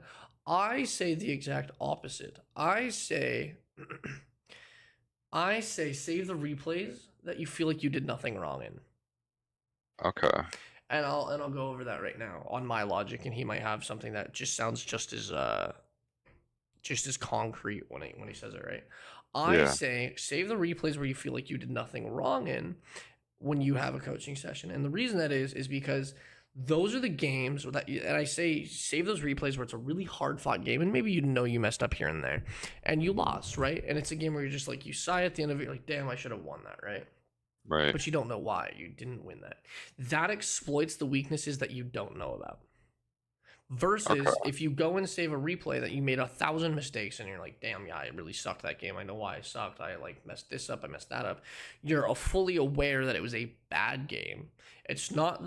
I say the exact opposite. I say, I say, save the replays that you feel like you did nothing wrong in, Okay. and I'll go over that right now on my logic, and he might have something that just sounds just as concrete when he says it, right? I Yeah. say save the replays where you feel like you did nothing wrong in when you have a coaching session. And the reason that is because those are the games that and I say save those replays where it's a really hard fought game and maybe you know you messed up here and there and you lost, right? And it's a game where you're just like you sigh at the end of it, you're like, damn, I should have won that, right? Right. But you don't know why you didn't win that. That exploits the weaknesses that you don't know about. Okay. Versus if you go and save a replay that you made 1,000 mistakes and you're like, damn, yeah, I really sucked that game. I know why I sucked. I like messed this up. I messed that up. You're fully aware that it was a bad game. It's not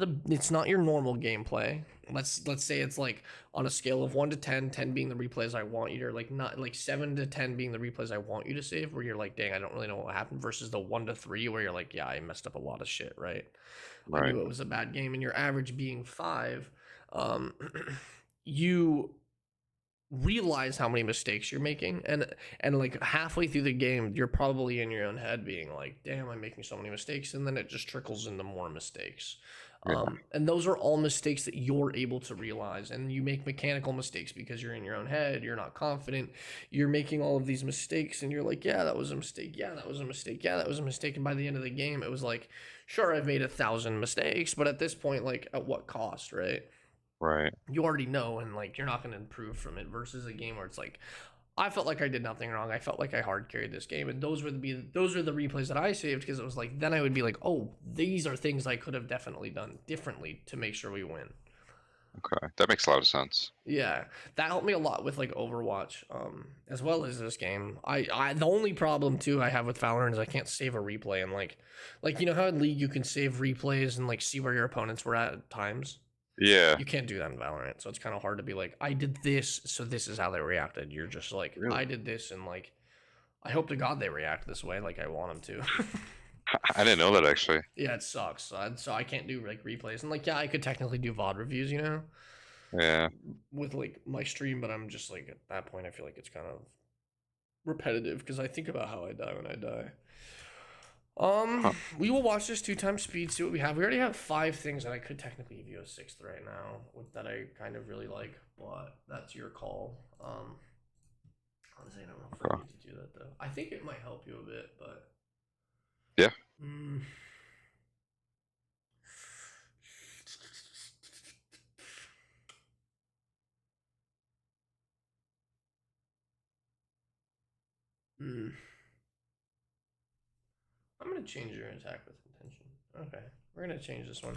your normal gameplay. Let's say it's like on a scale of 1 to 10, 10 being the replays I want you to like not like 7 to 10 being the replays I want you to save where you're like, dang, I don't really know what happened versus the 1 to 3 where you're like, yeah, I messed up a lot of shit, right? I Right. knew it was a bad game and your average being 5. um, you realize how many mistakes you're making and like halfway through the game you're probably in your own head being like, damn, I'm making so many mistakes, and then it just trickles into more mistakes. Yeah. And those are all mistakes that you're able to realize, and you make mechanical mistakes because you're in your own head, you're not confident, you're making all of these mistakes and you're like, yeah, that was a mistake, yeah, that was a mistake, yeah, that was a mistake. And by the end of the game it was like, sure, I've made 1,000 mistakes, but at this point, like, at what cost, right? Right. You already know, and like you're not going to improve from it versus a game where it's like, I felt like I did nothing wrong, I felt like I hard carried this game, and those are the replays that I saved because it was like then I would be like, oh, these are things I could have definitely done differently to make sure we win. Okay. That makes a lot of sense. Yeah, that helped me a lot with like Overwatch, as well as this game. I the only problem too I have with Valorant is I can't save a replay, and like you know how in League you can save replays and like see where your opponents were at times. Yeah. You can't do that in Valorant, so it's kind of hard to be like, I did this, so this is how they reacted. You're just like, Really? I did this, and like, I hope to God they react this way, like I want them to. I didn't know that actually. Yeah, it sucks. So I can't do like replays, and like, yeah, I could technically do VOD reviews, you know, Yeah. with like my stream, but I'm just like at that point, I feel like it's kind of repetitive because I think about how I die when I die. Huh. We will watch this 2 times speed, see what we have. We already have 5 things that I could technically give you a 6th right now, that I kind of really like, but that's your call. Honestly, I don't know if I Okay. need to do that though. I think it might help you a bit, but Yeah. mm, mm. I'm gonna change your attack with intention. Okay, we're gonna change this one.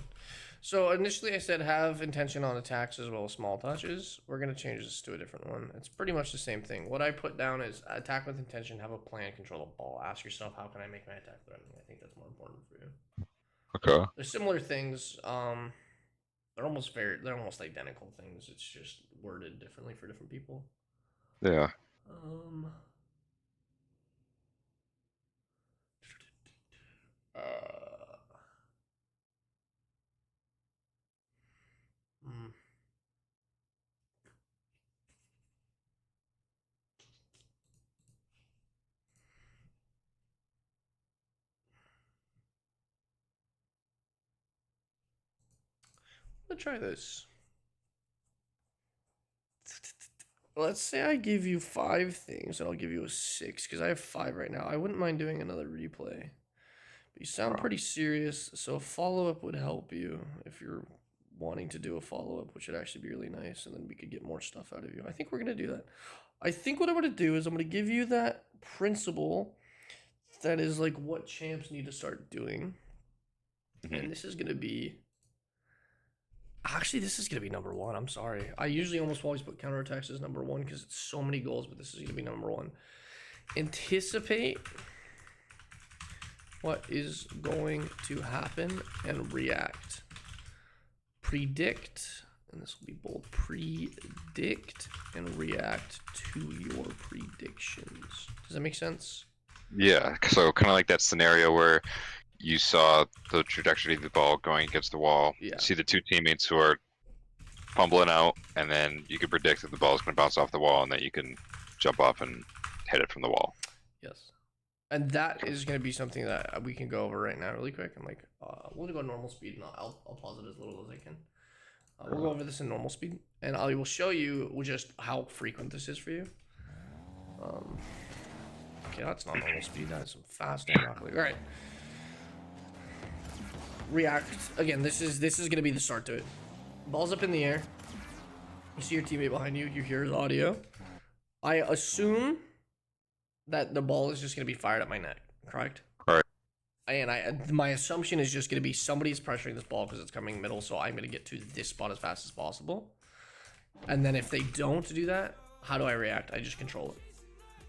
So initially I said have intention on attacks as well as small touches. We're gonna change this to a different one. It's pretty much the same thing. What I put down is attack with intention, have a plan, control the ball. Ask yourself, how can I make my attack threatening? I think that's more important for you. Okay. They're similar things. They're almost identical things. It's just worded differently for different people. Yeah. Uh, hmm. Let's try this. Let's say I give you 5 things, and I'll give you a 6 because I have 5 right now. I wouldn't mind doing another replay. But you sound pretty serious, so a follow-up would help you if you're wanting to do a follow-up, which would actually be really nice, and then we could get more stuff out of you. I think we're going to do that. I think what I'm going to do is I'm going to give you that principle that is like what champs need to start doing. And this is going to be... Actually, this is going to be number 1. I'm sorry. I usually almost always put counterattacks as number 1 because it's so many goals, but this is going to be number 1. Anticipate what is going to happen and react. Predict, and this will be bold, predict and react to your predictions. Does that make sense? Yeah, so kind of like that scenario where you saw the trajectory of the ball going against the wall. Yeah. See the 2 teammates who are fumbling out, and then you can predict that the ball is going to bounce off the wall, and that you can jump off and hit it from the wall. Yes. And that is going to be something that we can go over right now really quick. I'm like, we'll go normal speed, and I'll pause it as little as I can. We'll go over this in normal speed, and I will show you just how frequent this is for you. Okay, that's not normal speed. That's some fast and Rocket League. All right. React again. This is going to be the start to it. Ball's up in the air. You see your teammate behind you. You hear his audio. I assume that the ball is just going to be fired at my neck. Correct. Correct. And my assumption is just going to be somebody's pressuring this ball because it's coming middle. So I'm going to get to this spot as fast as possible. And then if they don't do that, how do I react? I just control it.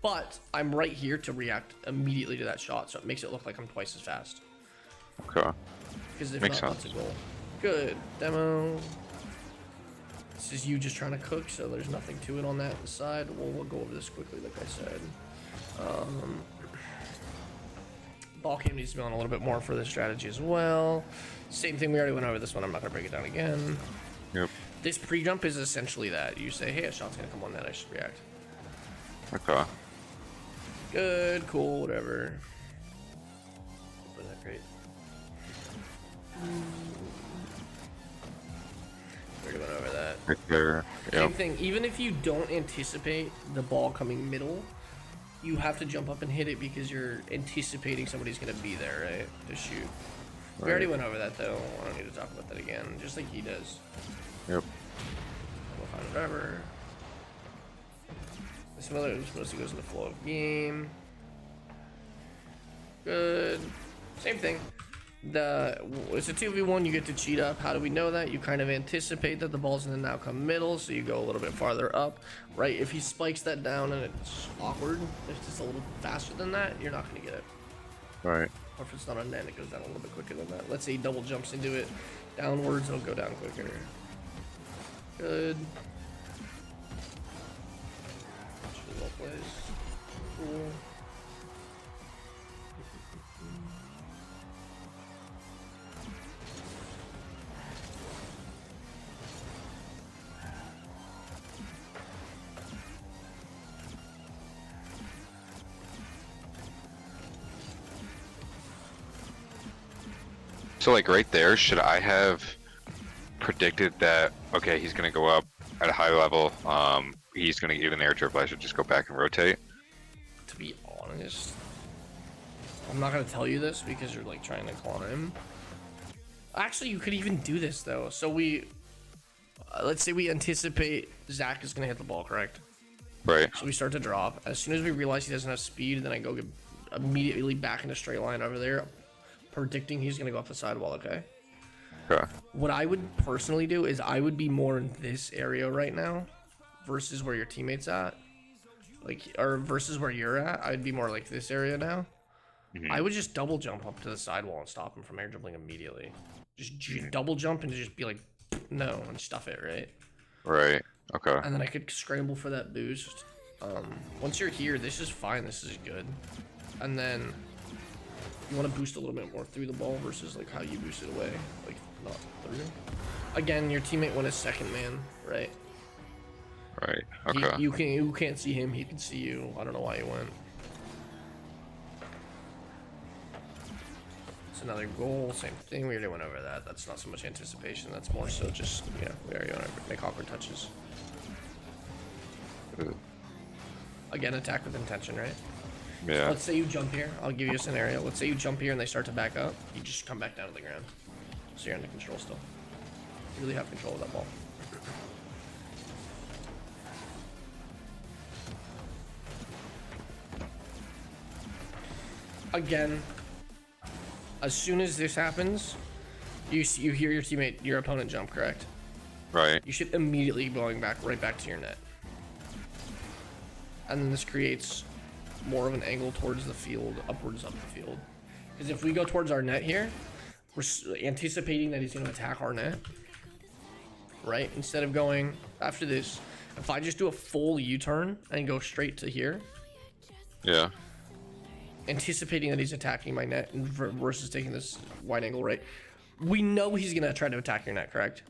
But I'm right here to react immediately to that shot, so it makes it look like I'm twice as fast. Okay. Because if Makes not, sense. that's a goal. Good. Demo. This is you just trying to cook, so there's nothing to it on that side. We'll go over this quickly, like I said. Ball cam needs to be on a little bit more for this strategy as well. Same thing, we already went over this one. I'm not going to break it down again. Yep. This pre-jump is essentially that. You say, hey, a shot's going to come on that, I should react. Okay. Good, cool, whatever. Wasn't that great? Already went over that. Right there. Same Yep. thing, even if you don't anticipate the ball coming middle, you have to jump up and hit it because you're anticipating somebody's going to be there, right? To shoot. We already went over that though. I don't need to talk about that again, just like he does. Yep. We'll find whatever. This mostly goes in the flow of game. Good. Same thing. It's a 2v1, you get to cheat up. How do we know that? You kind of anticipate that the ball's gonna now come middle, so you go a little bit farther up, right? If he spikes that down and it's awkward, if it's a little faster than that, you're not gonna get it. Right. Or if it's not on end, it goes down a little bit quicker than that. Let's say he double jumps into it downwards, it'll go down quicker. Good. Well plays. Cool. So like right there, should I have predicted that, okay, he's gonna go up at a high level, he's gonna give an air dribble, I should just go back and rotate? To be honest, I'm not gonna tell you this because you're like trying to climb. Actually, you could even do this though. So we, let's say we anticipate Zach is gonna hit the ball, correct? Right. So we start to drop. As soon as we realize he doesn't have speed, then I go get immediately back in a straight line over there, predicting he's gonna go off the sidewall. Okay. Okay. What I would personally do is I would be more in this area right now, versus where your teammates at, like, or versus where you're at. I'd be more like this area now. I would just double jump up to the sidewall and stop him from air dribbling immediately. Just double jump and just be like, no, and stuff it, right? Right. Okay. And then I could scramble for that boost. Once you're here, this is fine. This is good. And then you want to boost a little bit more through the ball versus like how you boost it away, like not through. Again, your teammate went as second man, right? Right. Okay. You can't see him. He can see you. I don't know why he went. It's another goal. Same thing. We already went over that. That's not so much anticipation. That's more so just, yeah, we already want to make awkward touches. Again, attack with intention, right? Yeah. Let's say you jump here. I'll give you a scenario. Let's say you jump here and they start to back up. You just come back down to the ground. So you're under control still. You really have control of that ball. Again, as soon as this happens, you hear your teammate, your opponent jump, correct? Right. You should immediately be going back, right back to your net. And then this creates more of an angle towards the field, upwards up the field. Because if we go towards our net here, we're anticipating that he's going to attack our net, right? Instead of going after this, if I just do a full U-turn and go straight to here, Yeah. anticipating that he's attacking my net versus taking this wide angle, right? We know he's going to try to attack your net, correct?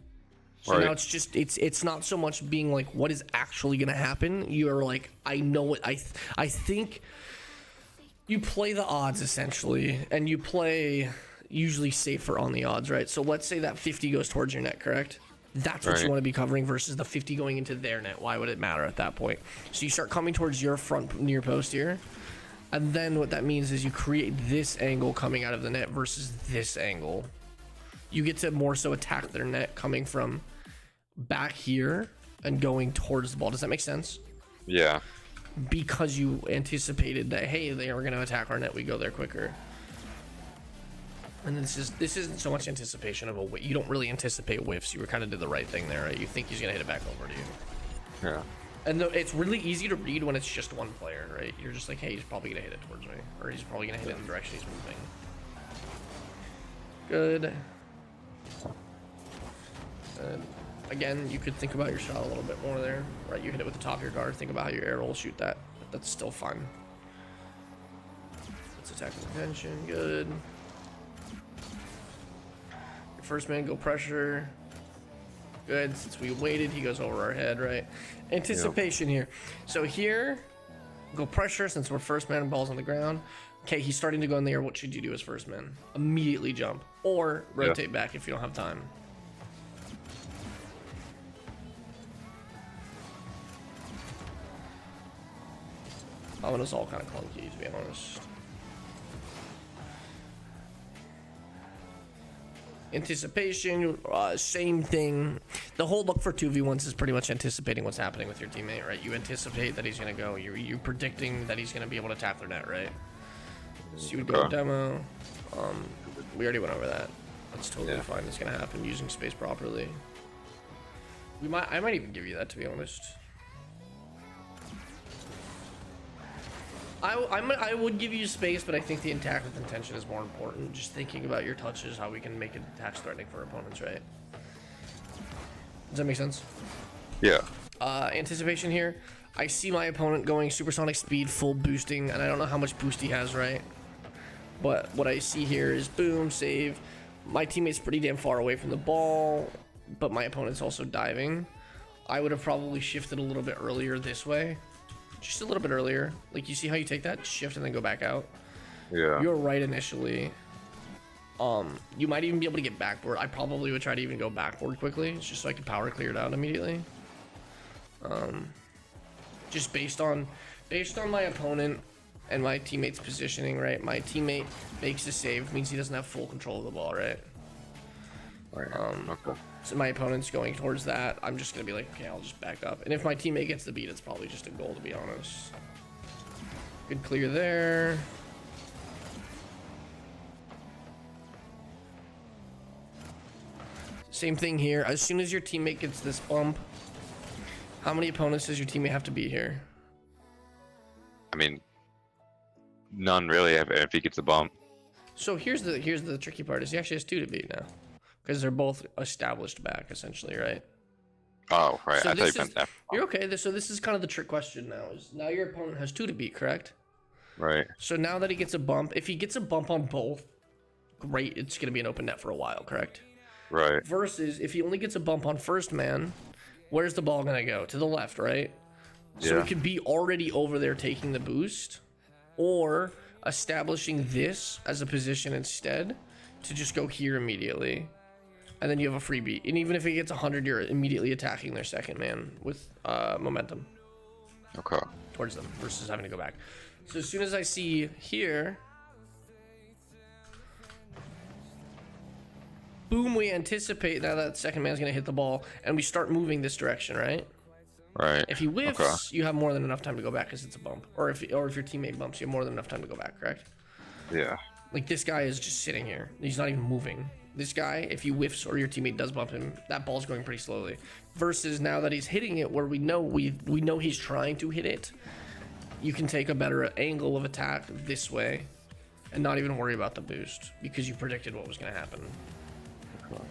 So Right. now it's just it's not so much being like what is actually gonna happen. You're like, I know what I think. You play the odds essentially, and you play usually safer on the odds, right? So let's say that 50 goes towards your net, correct? That's what you Right. want to be covering versus the 50 going into their net. Why would it matter at that point? So you start coming towards your front near post here, and then what that means is you create this angle coming out of the net versus this angle. You get to more so attack their net coming from back here and going towards the ball. Does that make sense? Yeah. Because you anticipated that, hey, they were going to attack our net, we go there quicker. And this isn't so much anticipation of a whiff. You don't really anticipate whiffs. You kind of did the right thing there, right? You think he's going to hit it back over to you. Yeah. And it's really easy to read when it's just one player, right? You're just like, hey, he's probably going to hit it towards me. Or he's probably going to hit it in the direction he's moving. Good. And again, you could think about your shot a little bit more there, right? You hit it with the top of your guard. Think about how your air roll shoot that. That's still fun. Let's attack with attention. Good. Your first man, go pressure. Good. Since we waited, he goes over our head, right? Anticipation here. So here, go pressure since we're first man and ball's on the ground. Okay, he's starting to go in the air. What should you do as first man? Immediately jump or rotate back if you don't have time. That one is all kind of clunky, to be honest. Anticipation, same thing. The whole look for 2v1s is pretty much anticipating what's happening with your teammate, right? You anticipate that he's going to go. You're predicting that he's going to be able to tap their net, right? So you would go demo. We already went over that. That's totally fine. It's going to happen using space properly. I might even give you that, to be honest. I would give you space, but I think the attack with intention is more important. Just thinking about your touches, how we can make it attacks threatening for opponents, right? Does that make sense? Yeah. Anticipation here. I see my opponent going supersonic speed, full boosting, and I don't know how much boost he has, right? But what I see here is boom, save. My teammate's pretty damn far away from the ball, but my opponent's also diving. I would have probably shifted a little bit earlier this way. Just a little bit earlier. Like, you see how you take that shift and then go back out? Yeah. You're right initially. You might even be able to get backboard. I probably would try to even go backboard quickly, just so I could power clear it out immediately. Just based on my opponent and my teammate's positioning, right? My teammate makes a save, means he doesn't have full control of the ball, right? Okay. So my opponent's going towards that. I'm just gonna be like, okay, I'll just back up. And if my teammate gets the beat, it's probably just a goal, to be honest. Good clear there. Same thing here. As soon as your teammate gets this bump, how many opponents does your teammate have to be here? I mean, none really if he gets a bump. So here's the tricky part is he actually has 2 to beat now, because they're both established back essentially, right? Oh, right. So I thought you meant that. you're okay. So this is kind of the trick question now. Is now your opponent has 2 to beat, correct? Right. So now that he gets a bump, if he gets a bump on both, great. It's gonna be an open net for a while, correct? Right. Versus if he only gets a bump on first man, where's the ball gonna go? To the left, right? So Yeah. it could be already over there taking the boost, or establishing this as a position instead to just go here immediately. And then you have a free beat. And even if he gets 100, you're immediately attacking their second man with momentum Okay. towards them versus having to go back. So as soon as I see here, boom, we anticipate now that second man's going to hit the ball, and we start moving this direction, right? Right. If he whiffs, Okay. you have more than enough time to go back because it's a bump. Or if your teammate bumps, you have more than enough time to go back, correct? Yeah. Like this guy is just sitting here. He's not even moving. This guy, if he whiffs or your teammate does bump him, that ball's going pretty slowly. Versus now that he's hitting it where we know he's trying to hit it, you can take a better angle of attack this way and not even worry about the boost because you predicted what was going to happen. Okay.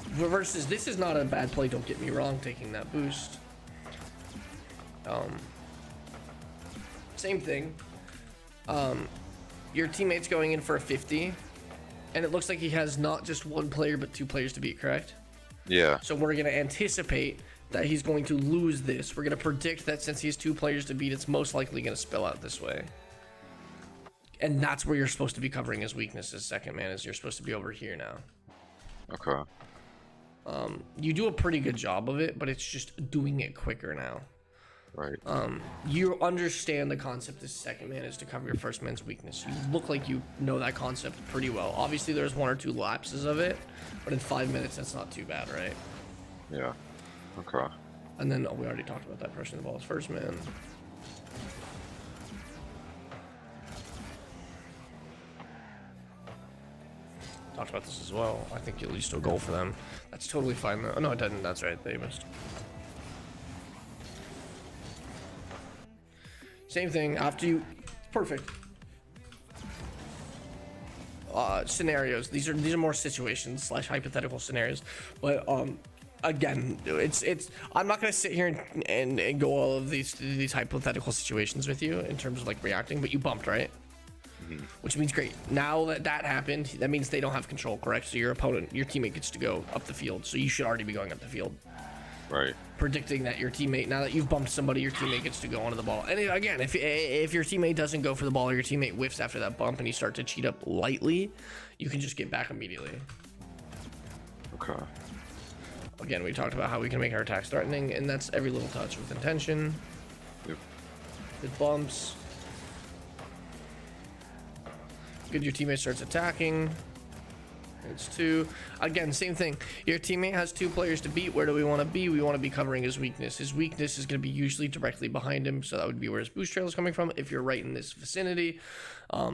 Versus this is not a bad play, don't get me wrong, taking that boost. Same thing. Your teammate's going in for a 50, and it looks like he has not just 1 player but 2 players to beat, correct? Yeah. So we're going to anticipate that he's going to lose this. We're going to predict that since he has 2 players to beat, it's most likely going to spill out this way. And that's where you're supposed to be covering his weaknesses, second man, is you're supposed to be over here now. Okay. You do a pretty good job of it, but it's just doing it quicker now. Right. You understand the concept as second man is to cover your first man's weakness. You look like you know that concept pretty well. Obviously, there's 1 or 2 lapses of it, but in 5 minutes, that's not too bad, right? Yeah. Okay. And then we already talked about that pressing the ball as first man. Talked about this as well. I think you'll at least a goal for them. That's totally fine though. Oh, no, it didn't. That's right. They missed. Same thing after you. Perfect. Scenarios. These are more situations / hypothetical scenarios, but again, it's. I'm not gonna sit here and go all of these hypothetical situations with you in terms of like reacting. But you bumped, right? Which means great. Now that happened, that means they don't have control, correct? So your opponent, your teammate gets to go up the field. So you should already be going up the field. Right. Predicting that your teammate, now that you've bumped somebody, your teammate gets to go onto the ball. And again, if your teammate doesn't go for the ball or your teammate whiffs after that bump and you start to cheat up lightly, you can just get back immediately. Okay. Again, we talked about how we can make our attacks threatening, and that's every little touch with intention. Yep. Good bumps. Good, your teammate starts attacking. It's 2. Again, same thing. Your teammate has 2 players to beat. Where do we want to be? We want to be covering his weakness. His weakness is going to be usually directly behind him, so that would be where his boost trail is coming from. If you're right in this vicinity,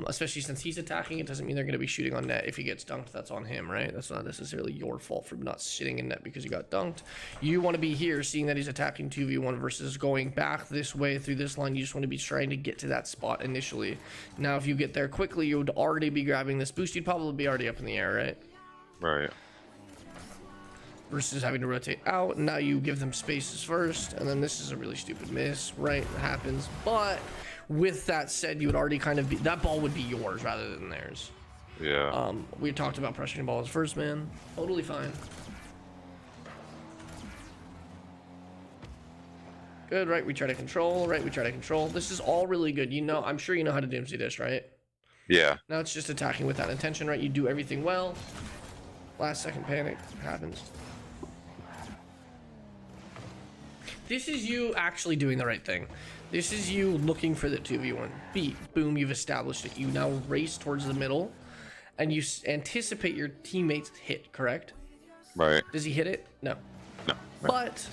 especially since he's attacking, it doesn't mean they're going to be shooting on net. If he gets dunked, that's on him, right? That's not necessarily your fault for not sitting in net because you got dunked. You want to be here, seeing that he's attacking 2v1 versus going back this way through this line. You just want to be trying to get to that spot initially. Now, if you get there quickly, you would already be grabbing this boost. You'd probably be already up in the air, right? Right. Versus having to rotate out. Now you give them spaces first, and then this is a really stupid miss, right? It happens. But with that said, you would already kind of be, that ball would be yours rather than theirs. Yeah. We talked about pressuring the ball as first man. Totally fine. Good, right? We try to control, right? We try to control. This is all really good. You know, I'm sure you know how to Doomsday Dish, right? Yeah. Now it's just attacking with that intention, right? You do everything well. Last second panic happens. This is you actually doing the right thing. This is you looking for the 2v1 beat. Boom, you've established it. You now race towards the middle and you anticipate your teammate's hit, correct? Right. Does he hit it? No. No. But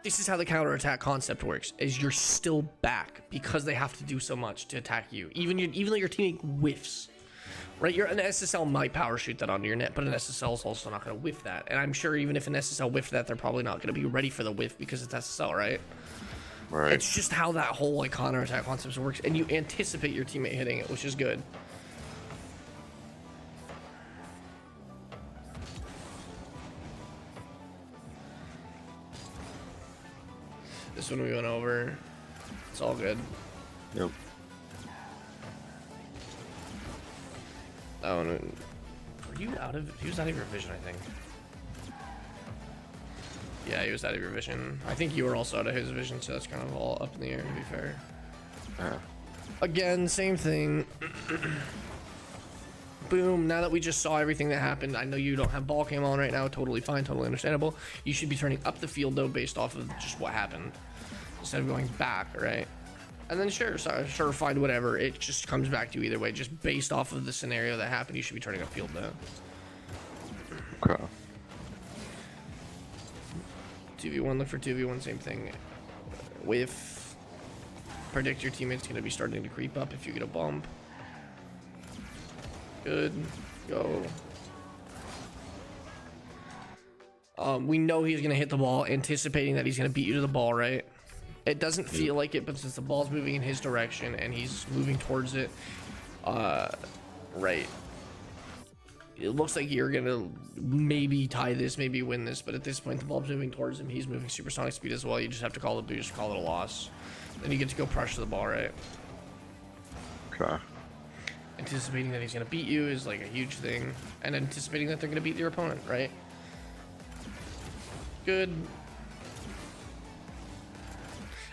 this is how the counterattack concept works, is you're still back because they have to do so much to attack you. Even though your teammate whiffs. Right, an SSL might power shoot that onto your net, but an SSL is also not going to whiff that. And I'm sure even if an SSL whiffed that, they're probably not going to be ready for the whiff because it's SSL, right? Right. It's just how that whole like counterattack concept works, and you anticipate your teammate hitting it, which is good. This one we went over. It's all good. Yep. That one. Were you out of? He was out of your vision, I think. Yeah, he was out of your vision. I think you were also out of his vision, so that's kind of all up in the air, to be fair. Again, same thing. Boom. Now that we just saw everything that happened, I know you don't have ball cam on right now. Totally fine. Totally understandable. You should be turning up the field, though, based off of just what happened. Instead of going back, right? And then sure, find whatever. It just comes back to you either way. Just based off of the scenario that happened, you should be turning up field, though. Okay. 2v1, look for 2v1, same thing. With predict your teammate's going to be starting to creep up if you get a bump. Good. Go. We know he's going to hit the ball, anticipating that he's going to beat you to the ball, right? It doesn't feel like it, but since the ball's moving in his direction and he's moving towards it, right. It looks like you're gonna maybe tie this, maybe win this, but at this point the ball's moving towards him. He's moving supersonic speed as well. You just have to call the boost, call it a loss. Then you get to go pressure the ball, right? Okay. Anticipating that he's gonna beat you is like a huge thing, and anticipating that they're gonna beat your opponent, right? Good.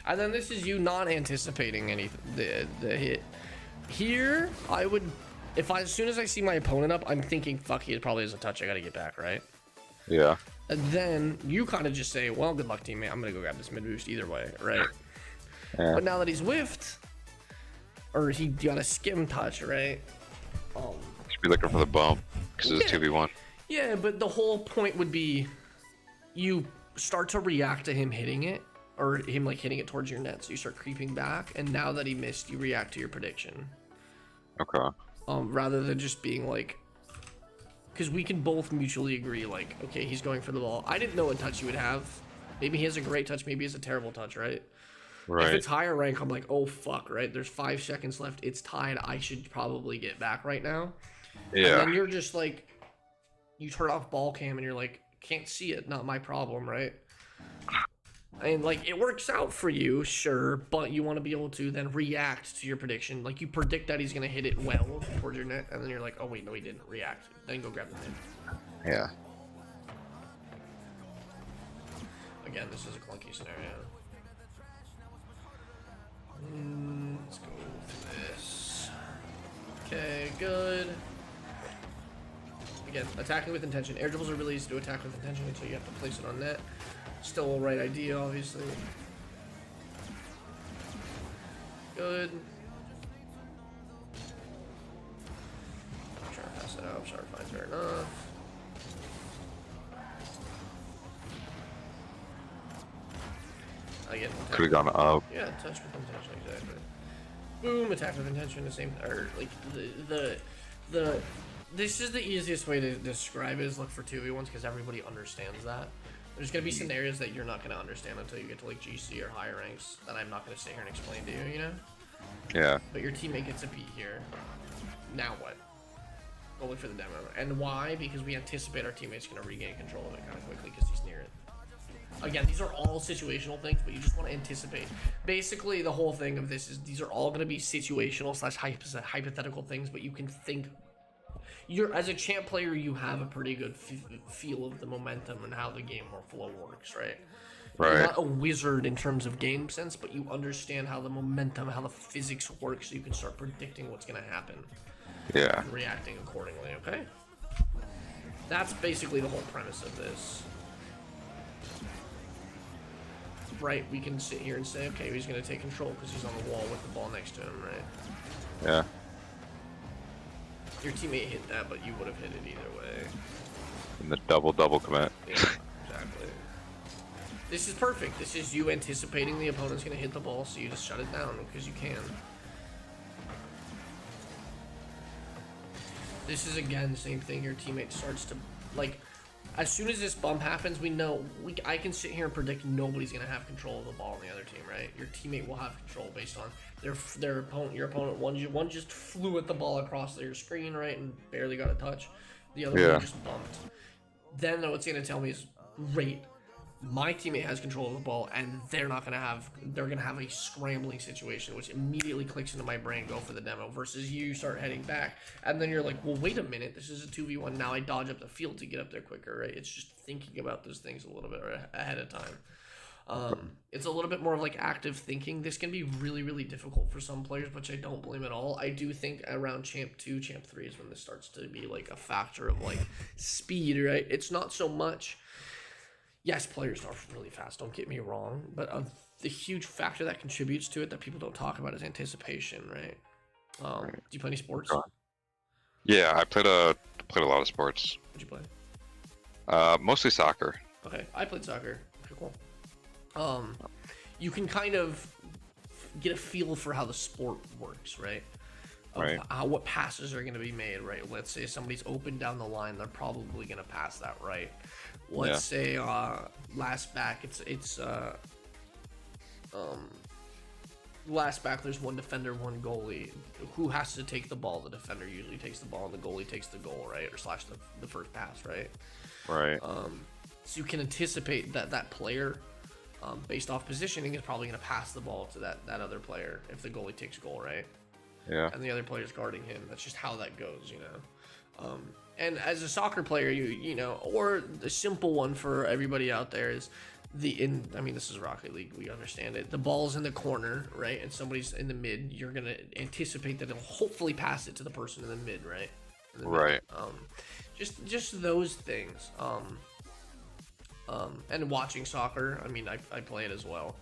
And then this is you not anticipating anything, the hit. Here, I would, as soon as I see my opponent up, I'm thinking, fuck, he probably has a touch, I gotta get back, right? Yeah. And then you kind of just say, well, good luck, teammate, I'm gonna go grab this mid boost either way, right? Yeah. But now that he's whiffed, or he got a skim touch, right? Should be looking for the bump, because it's 2v1. Yeah, but the whole point would be, you start to react to him hitting it, or him like hitting it towards your net, so you start creeping back, and now that he missed, you react to your prediction. Okay. Rather than just being like, because we can both mutually agree, like, okay, he's going for the ball. I didn't know what touch he would have. Maybe he has a great touch, maybe he has a terrible touch, right? Right. If it's higher rank, I'm like, oh fuck, right? There's 5 seconds left, it's tied, I should probably get back right now. Yeah. And then you're just like, you turn off ball cam and you're like, can't see it, not my problem, right? And like, it works out for you, sure, but you want to be able to then react to your prediction. Like, you predict that he's going to hit it well towards your net, and then you're like, oh wait, no, he didn't. React. Then go grab the net. Yeah. Again, this is a clunky scenario. Let's go for this. Okay, good. Again, attacking with intention. Air dribbles are really easy to attack with intention until you have to place it on net. Still a right idea, obviously. Good. I'm trying to pass it out. Sorry, fine, fair enough. Again, Could have gone up. yeah, touch with intention, exactly. Boom, attack with intention, the same, or like the this is the easiest way to describe it, is look for 2v1s, because everybody understands that. There's gonna be scenarios that you're not gonna understand until you get to like GC or higher ranks that I'm not gonna sit here and explain to you, you know? Yeah. But your teammate gets a beat here. Now what? Go look for the demo. And why? Because we anticipate our teammate's gonna regain control of it kind of quickly because he's near it. Again, these are all situational things, but you just want to anticipate. Basically, the whole thing of this is these are all gonna be situational / hypothetical things, but you can think. As a champ player, you have a pretty good feel of the momentum and how the game flow works, right? Right. You're not a wizard in terms of game sense, but you understand how the momentum, how the physics works, so you can start predicting what's going to happen. Yeah. And reacting accordingly, okay? That's basically the whole premise of this. Right, we can sit here and say, okay, he's going to take control because he's on the wall with the ball next to him, right? Yeah. Your teammate hit that, but you would have hit it either way. And the double commit. Yeah, exactly. This is perfect. This is you anticipating the opponent's going to hit the ball, so you just shut it down because you can. This is again the same thing. Your teammate starts to like. As soon as this bump happens, we know I can sit here and predict nobody's gonna have control of the ball on the other team, right? Your teammate will have control based on their opponent. Your opponent one just flew at the ball across your screen, right, and barely got a touch. The other one just bumped. Then what's gonna tell me is great. My teammate has control of the ball, and they're gonna have a scrambling situation, which immediately clicks into my brain. Go for the demo. Versus you start heading back, and then you're like, well, wait a minute, this is a 2v1. Now I dodge up the field to get up there quicker, right? It's just thinking about those things a little bit ahead of time. It's a little bit more of like active thinking. This can be really, really difficult for some players, which I don't blame at all. I do think around Champ 2, Champ 3 is when this starts to be like a factor of like speed, right? It's not so much. Yes, players are really fast, don't get me wrong, but the huge factor that contributes to it that people don't talk about is anticipation, right? Do you play any sports? Yeah, I played a lot of sports. What'd you play? Mostly soccer. Okay, I played soccer. Okay, cool. You can kind of get a feel for how the sport works, right? Right. What passes are going to be made, right? Let's say somebody's open down the line, they're probably going to pass that, right? Let's say last back, last back there's one defender, one goalie. Who has to take the ball? The defender usually takes the ball, and the goalie takes the goal, right? Or slash the first pass, right? Right. So you can anticipate that player, based off positioning, is probably going to pass the ball to that other player if the goalie takes goal, right? Yeah. And the other player's guarding him. That's just how that goes, you know. And as a soccer player, you know, or the simple one for everybody out there is I mean, this is Rocket League, we understand it. The ball's in the corner, right? And somebody's in the mid. You're gonna anticipate that it'll hopefully pass it to the person in the mid, right? Right. Just those things. And watching soccer, I mean, I play it as well.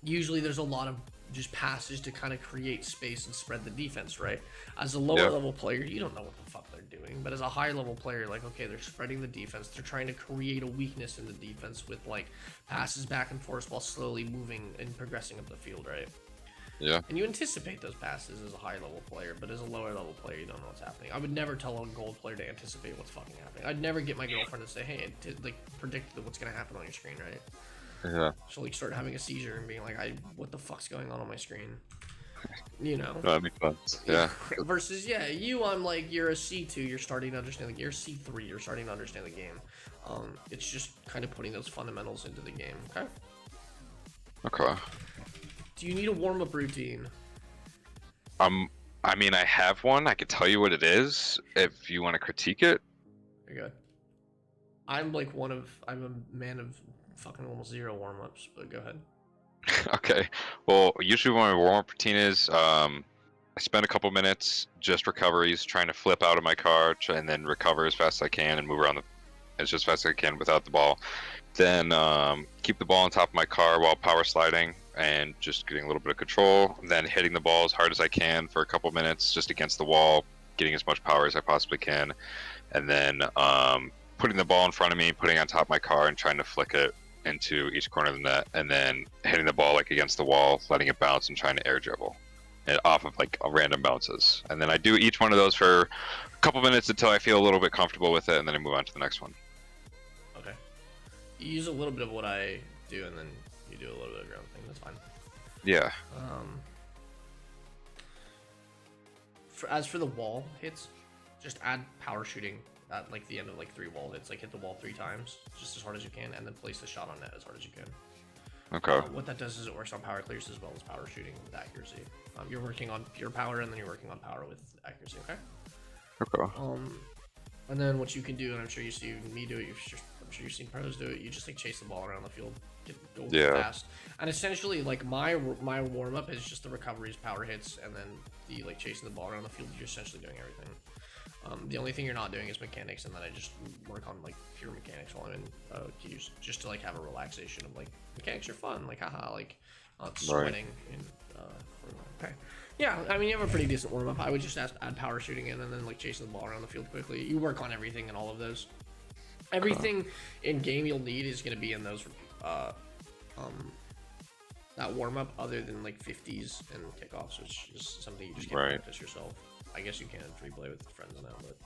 Usually there's a lot of just passes to kind of create space and spread the defense, right? As a lower level player, you don't know what the fuck they're doing, but as a high level player, like, okay, they're spreading the defense, they're trying to create a weakness in the defense with like passes back and forth while slowly moving and progressing up the field, right? Yeah. And you anticipate those passes as a high level player, but as a lower level player, you don't know what's happening. I would never tell a gold player to anticipate what's fucking happening. I'd never get my girlfriend to say, hey, like predict what's gonna happen on your screen, right? Yeah. So like start having a seizure and being like, what the fuck's going on my screen? You know. That makes sense. Yeah. Versus I'm like, you're a C2, you're starting to understand you're C3, you're starting to understand the game. It's just kind of putting those fundamentals into the game. Okay. Okay. Do you need a warm-up routine? I mean, I have one. I could tell you what it is if you want to critique it. You're good. I'm a man of fucking almost zero warm-ups, but go ahead. Okay. Well, usually what my warm-up routine is, I spend a couple minutes just recoveries, trying to flip out of my car, and then recover as fast as I can and move around as just fast as I can without the ball. Then keep the ball on top of my car while power sliding and just getting a little bit of control. Then hitting the ball as hard as I can for a couple minutes just against the wall, getting as much power as I possibly can. And then putting the ball in front of me, putting it on top of my car and trying to flick it into each corner of the net, and then hitting the ball like against the wall, letting it bounce and trying to air dribble it off of like random bounces. And then I do each one of those for a couple minutes until I feel a little bit comfortable with it, and then I move on to the next one. Okay. You use a little bit of what I do, and then you do a little bit of your own thing. That's fine. Yeah. As for the wall hits, just add power shooting at like the end of like 3 wall hits. Like hit the wall 3 times, just as hard as you can, and then place the shot on net as hard as you can. Okay. What that does is it works on power clears as well as power shooting with accuracy. You're working on pure power, and then you're working on power with accuracy. Okay. Okay. And then what you can do, and I'm sure you see me do it. I'm sure you've seen pros do it. You just like chase the ball around the field, go fast. And essentially, like my warm up is just the recoveries, power hits, and then the like chasing the ball around the field. You're essentially doing everything. The only thing you're not doing is mechanics, and then I just work on like pure mechanics while I'm in queues, just to like have a relaxation of like mechanics are fun, like haha, like not sweating. Okay, yeah, I mean you have a pretty decent warm up. I would just add power shooting in, and then like chasing the ball around the field quickly. You work on everything in all of those. Everything in game you'll need is going to be in those that warm up, other than like 50s and kickoffs, which is something you just can't practice yourself. I guess you can free play with friends now, but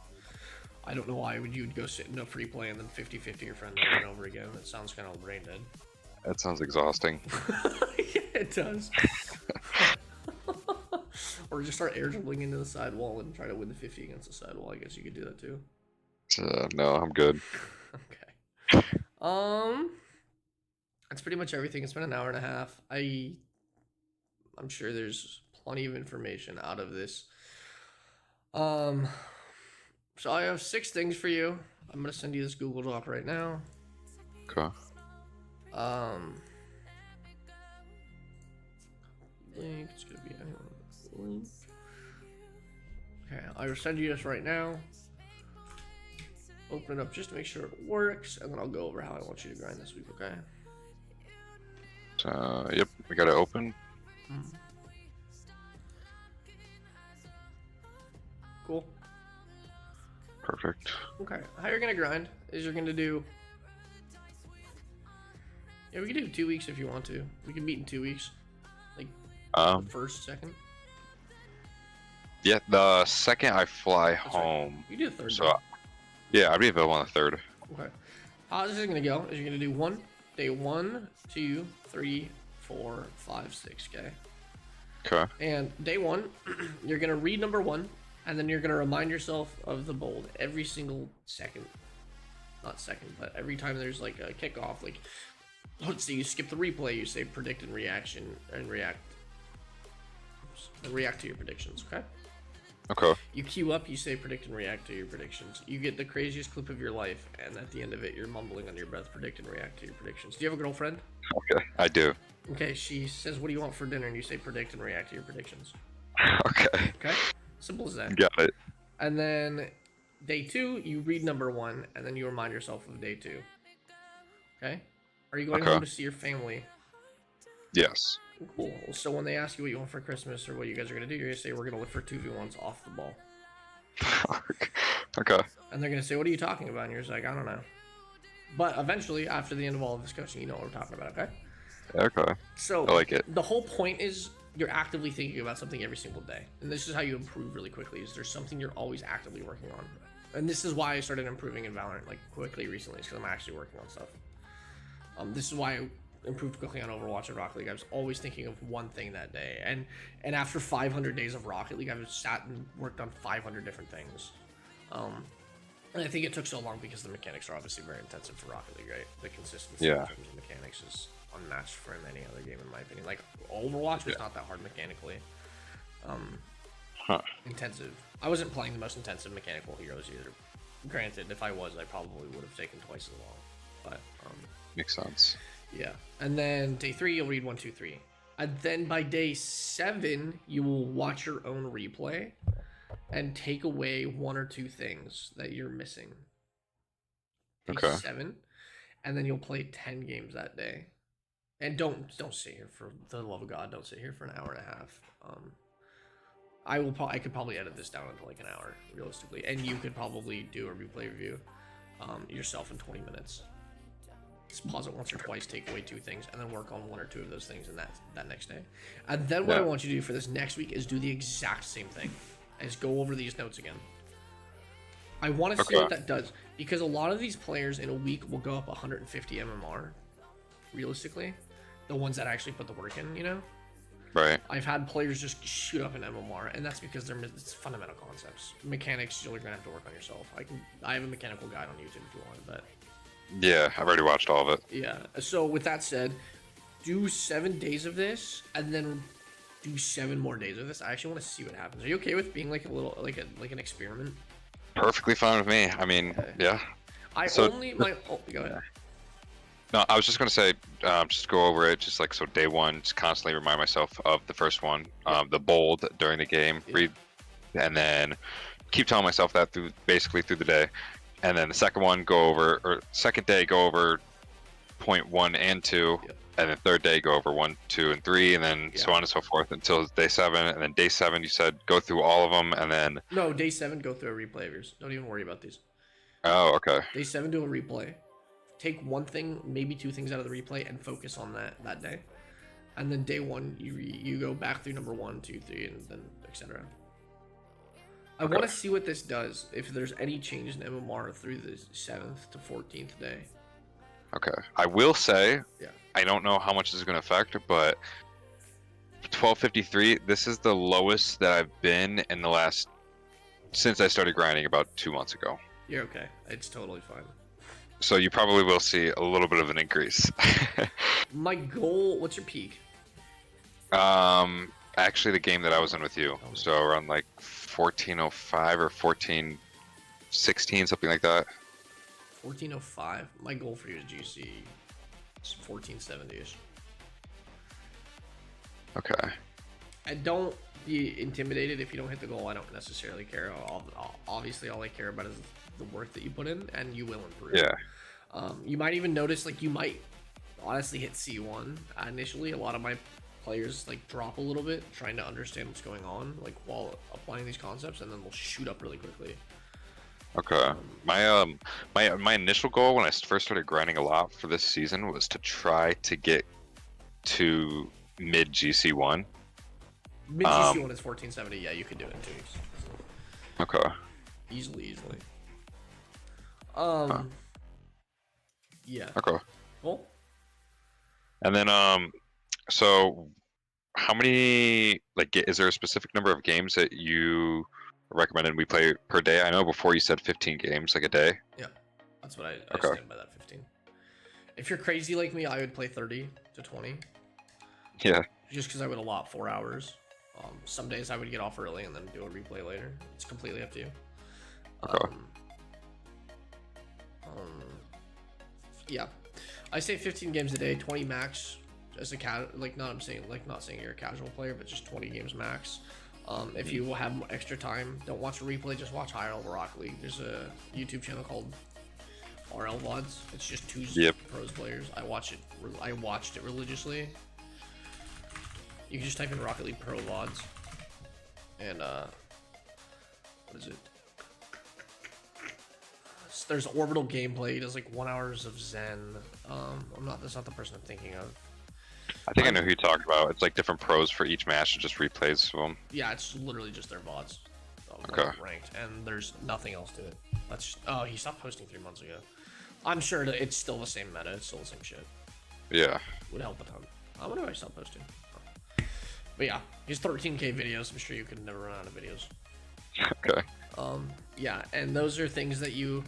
I don't know why you'd go sit in a free play and then 50-50 your friend over and over again. That sounds kind of brain dead. That sounds exhausting. Yeah, it does. Or just start air dribbling into the sidewall and try to win the 50 against the sidewall. I guess you could do that too. No, I'm good. Okay. That's pretty much everything. It's been an hour and a half. I'm sure there's plenty of information out of this. So I have 6 things for you. I'm gonna send you this Google Doc right now. Okay. Link. It's gonna be link. Okay, I will send you this right now. Open it up just to make sure it works, and then I'll go over how I want you to grind this week. Okay. Yep, we got it open. Cool. Perfect. Okay, how you're gonna grind is you're gonna do. Yeah, we can do 2 weeks if you want to. We can meet in 2 weeks, like first, second. Yeah, the second I fly That's home. Right. You do the third. So, yeah, I'd be available on the 3rd. Okay. How this is gonna go is you're gonna do day 1, 2, 3, 4, 5, 6. Okay. Okay. And day 1, you're gonna read number 1, and then you're gonna remind yourself of the bold every single second. Not second, but every time there's like a kickoff. Like, let's say you skip the replay, you say predict and reaction and react. And react to your predictions. Okay. Okay. You queue up, you say predict and react to your predictions. You get the craziest clip of your life, and at the end of it, you're mumbling under your breath, predict and react to your predictions. Do you have a girlfriend? Okay, I do. Okay, she says, what do you want for dinner? And you say predict and react to your predictions. Okay. Okay? Simple as that. Got it. And then day 2, you read number 1, and then you remind yourself of day 2. Okay? Are you going home to see your family? Yes. Cool. So when they ask you what you want for Christmas or what you guys are going to do, you're going to say, we're going to look for 2v1s off the ball. Okay. And they're going to say, what are you talking about? And you're just like, I don't know. But eventually, after the end of all of this coaching, you know what we're talking about, okay? Okay. So I like it. The whole point is you're actively thinking about something every single day. And this is how you improve really quickly, is there's something you're always actively working on. And this is why I started improving in Valorant like quickly recently, because I'm actually working on stuff. This is why I improved quickly on Overwatch and Rocket League. I was always thinking of one thing that day. And after 500 days of Rocket League, I've sat and worked on 500 different things. And I think it took so long because the mechanics are obviously very intensive for Rocket League, right? The consistency in terms of mechanics is unmatched for any other game, in my opinion. Like, Overwatch was not that hard mechanically. Intensive. I wasn't playing the most intensive mechanical heroes either. Granted, if I was, I probably would have taken twice as long. But, makes sense. Yeah. And then day 3, you'll read 1, 2, 3. And then by day 7, you will watch your own replay and take away 1 or 2 things that you're missing. Day 7, and then you'll play 10 games that day. And don't sit here, for the love of God, don't sit here for an hour and a half. I could probably edit this down into like an hour, realistically, and you could probably do a replay review yourself in 20 minutes. Just pause it once or twice, take away 2 things, and then work on 1 or 2 of those things in that next day. And then what I want you to do for this next week is do the exact same thing. Is go over these notes again. I want to see what that does, because a lot of these players in a week will go up 150 MMR, realistically. The ones that actually put the work in, you know? Right. I've had players just shoot up in MMR, and that's because it's fundamental concepts. Mechanics, you're gonna have to work on yourself. I have a mechanical guide on YouTube if you want, but... Yeah, I've already watched all of it. Yeah, so with that said, do 7 days of this, and then do 7 more days of this. I actually want to see what happens. Are you okay with being like a little, like an experiment? Perfectly fine with me. I mean, yeah. Go ahead. No, I was just gonna say, just go over it, just like, so day 1, just constantly remind myself of the first one, the bold during the game, read, and then keep telling myself that basically through the day. And then the second one, second day, go over point 1 and 2, and then third day, go over 1, 2, and 3, and then so on and so forth until day 7. And then day 7, you said go through all of them, and then no, day 7, go through a replay of yours. Don't even worry about these. Oh, okay. Day 7, do a replay. Take 1 thing, maybe 2 things out of the replay, and focus on that day. And then day 1, you go back through number 1, 2, 3, and then etc. I want to see what this does. If there's any change in MMR through the 7th to 14th day. Okay. I will say, Yeah. I don't know how much this is going to affect, but 1253. This is the lowest that I've been in the last since I started grinding about 2 months ago. You're okay. It's totally fine. So you probably will see a little bit of an increase. My goal. What's your peak? Actually, the game that I was in with you, so around like 1405 or 1416, something like that. 1405. My goal for you is GC. It's 1470ish. Okay. And don't be intimidated if you don't hit the goal. I don't necessarily care. Obviously, all I care about is the work that you put in, and you will improve. Yeah. You might even notice, like, you might honestly hit C1 initially. A lot of my players like drop a little bit, trying to understand what's going on, like while applying these concepts, and then they'll shoot up really quickly. Okay. My initial goal when I first started grinding a lot for this season was to try to get to mid GC1. Mid GC1 is 1470. Yeah, you could do it in 2 weeks. Okay. Easily. Yeah. Okay. Cool. And then so how many, like, is there a specific number of games that you recommended we play per day? I know before you said 15 games like a day. Yeah, that's what I Okay. stand by, that 15. If you're crazy like me, I would play 30 to 20. Yeah. Just because I would allot 4 hours. Some days I would get off early and then do a replay later. It's completely up to you. Okay. Yeah, I say 15 games a day, 20 max. As a not saying you're a casual player, but just 20 games max. If you have extra time, don't watch a replay, just watch higher level Rocket League. There's a YouTube channel called RL VODs. It's just two pros players. I watched it religiously. You can just type in Rocket League Pro VODs, and what is it? There's Orbital Gameplay. He does like 1 hours of Zen. That's not the person I'm thinking of. I think I know who you talked about. It's like different pros for each match and just replays of them. Yeah, it's literally just their VODs. Okay. Ranked, and there's nothing else to it. Oh, he stopped posting 3 months ago. I'm sure that it's still the same meta. It's still the same shit. Yeah. Would help a ton. I wonder if I stopped posting. But yeah, he's 13k videos. I'm sure you could never run out of videos. Okay. Yeah, and those are things that you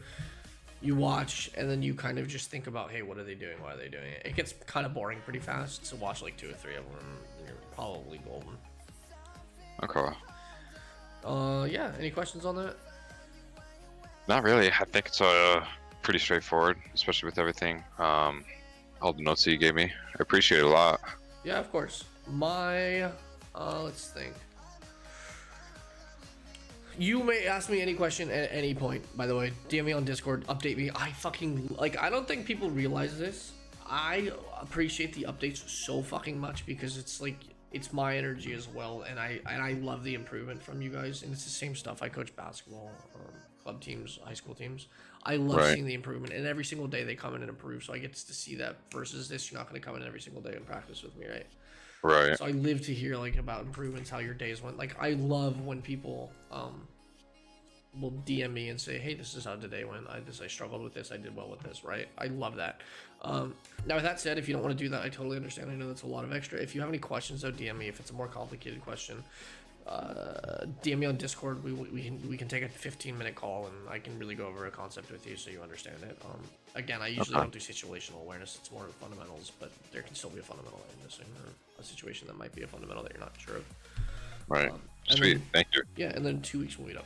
watch, and then you kind of just think about, hey, what are they doing? Why are they doing it? It gets kind of boring pretty fast, so watch like 2 or 3 of them, and you're probably golden. Okay. Yeah, any questions on that? Not really. I think it's pretty straightforward, especially with everything. All the notes that you gave me. I appreciate it a lot. Yeah, of course. Let's think. You may ask me any question at any point, by the way. DM me on Discord, update me. I don't think people realize this. I appreciate the updates so fucking much because it's like, it's my energy as well, and I love the improvement from you guys, and it's the same stuff. I coach basketball, club teams, high school teams. I love seeing the improvement, and every single day they come in and improve, so I get to see that versus this. You're not going to come in every single day and practice with me, right? Right. So I live to hear like about improvements, how your days went. Like, I love when people will DM me and say, hey, this is how today went. I struggled with this. I did well with this, right? I love that. Now, with that said, if you don't want to do that, I totally understand. I know that's a lot of extra. If you have any questions, though, DM me. If it's a more complicated question, DM me on Discord. We can take a 15-minute call, and I can really go over a concept with you so you understand it. Again, I usually don't do situational awareness. It's more fundamentals, but there can still be a fundamental that you're missing, or a situation that might be a fundamental that you're not sure of. Right. Sweet. Thank you. Yeah, and then in 2 weeks we'll meet up.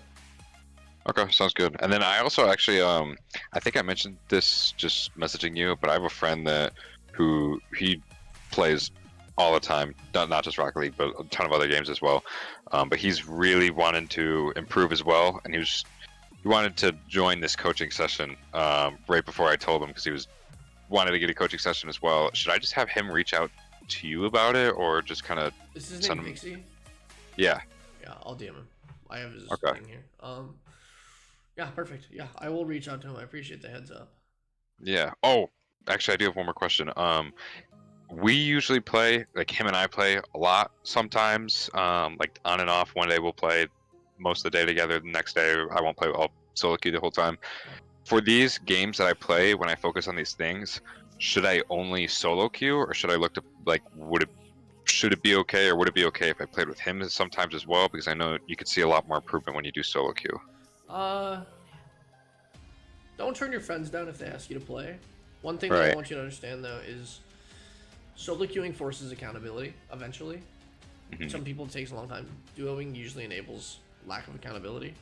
Okay, sounds good. And then I also actually, I think I mentioned this just messaging you, but I have a friend he plays all the time, not just Rocket League, but a ton of other games as well. But he's really wanting to improve as well, and he wanted to join this coaching session right before I told him, because he wanted to get a coaching session as well. Should I just have him reach out to you about it, or just kind of Is his name Vixie? Yeah. Yeah, I'll DM him. I have his Okay. thing here. Yeah, perfect. Yeah, I will reach out to him. I appreciate the heads up. Yeah. Oh, actually, I do have one more question. We usually play, like him and I play a lot sometimes, like on and off. One day we'll play most of the day together. The next day I won't play. I'll solo queue the whole time. For these games that I play, when I focus on these things, should I only solo queue, or should I look to like should it be okay, or would it be okay if I played with him sometimes as well? Because I know you can see a lot more improvement when you do solo queue. Don't turn your friends down if they ask you to play. One thing that I Right. want you to understand though is solo queuing forces accountability eventually. Mhm. Some people it takes a long time. Duoing usually enables lack of accountability.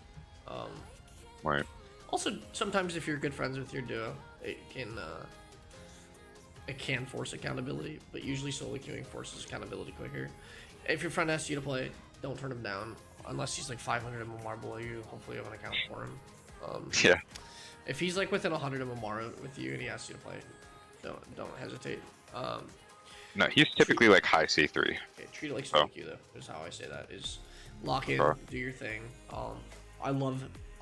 Right. Also, sometimes if you're good friends with your duo, it can force accountability, but usually solo queuing forces accountability quicker. If your friend asks you to play, don't turn him down unless he's like 500 MMR below you. Hopefully, you have an account for him. Yeah. If he's like within 100 MMR with you and he asks you to play, don't hesitate. No, he's typically like high C3. Okay, treat it like solo queue though. Is how I say that. Is lock in, do your thing.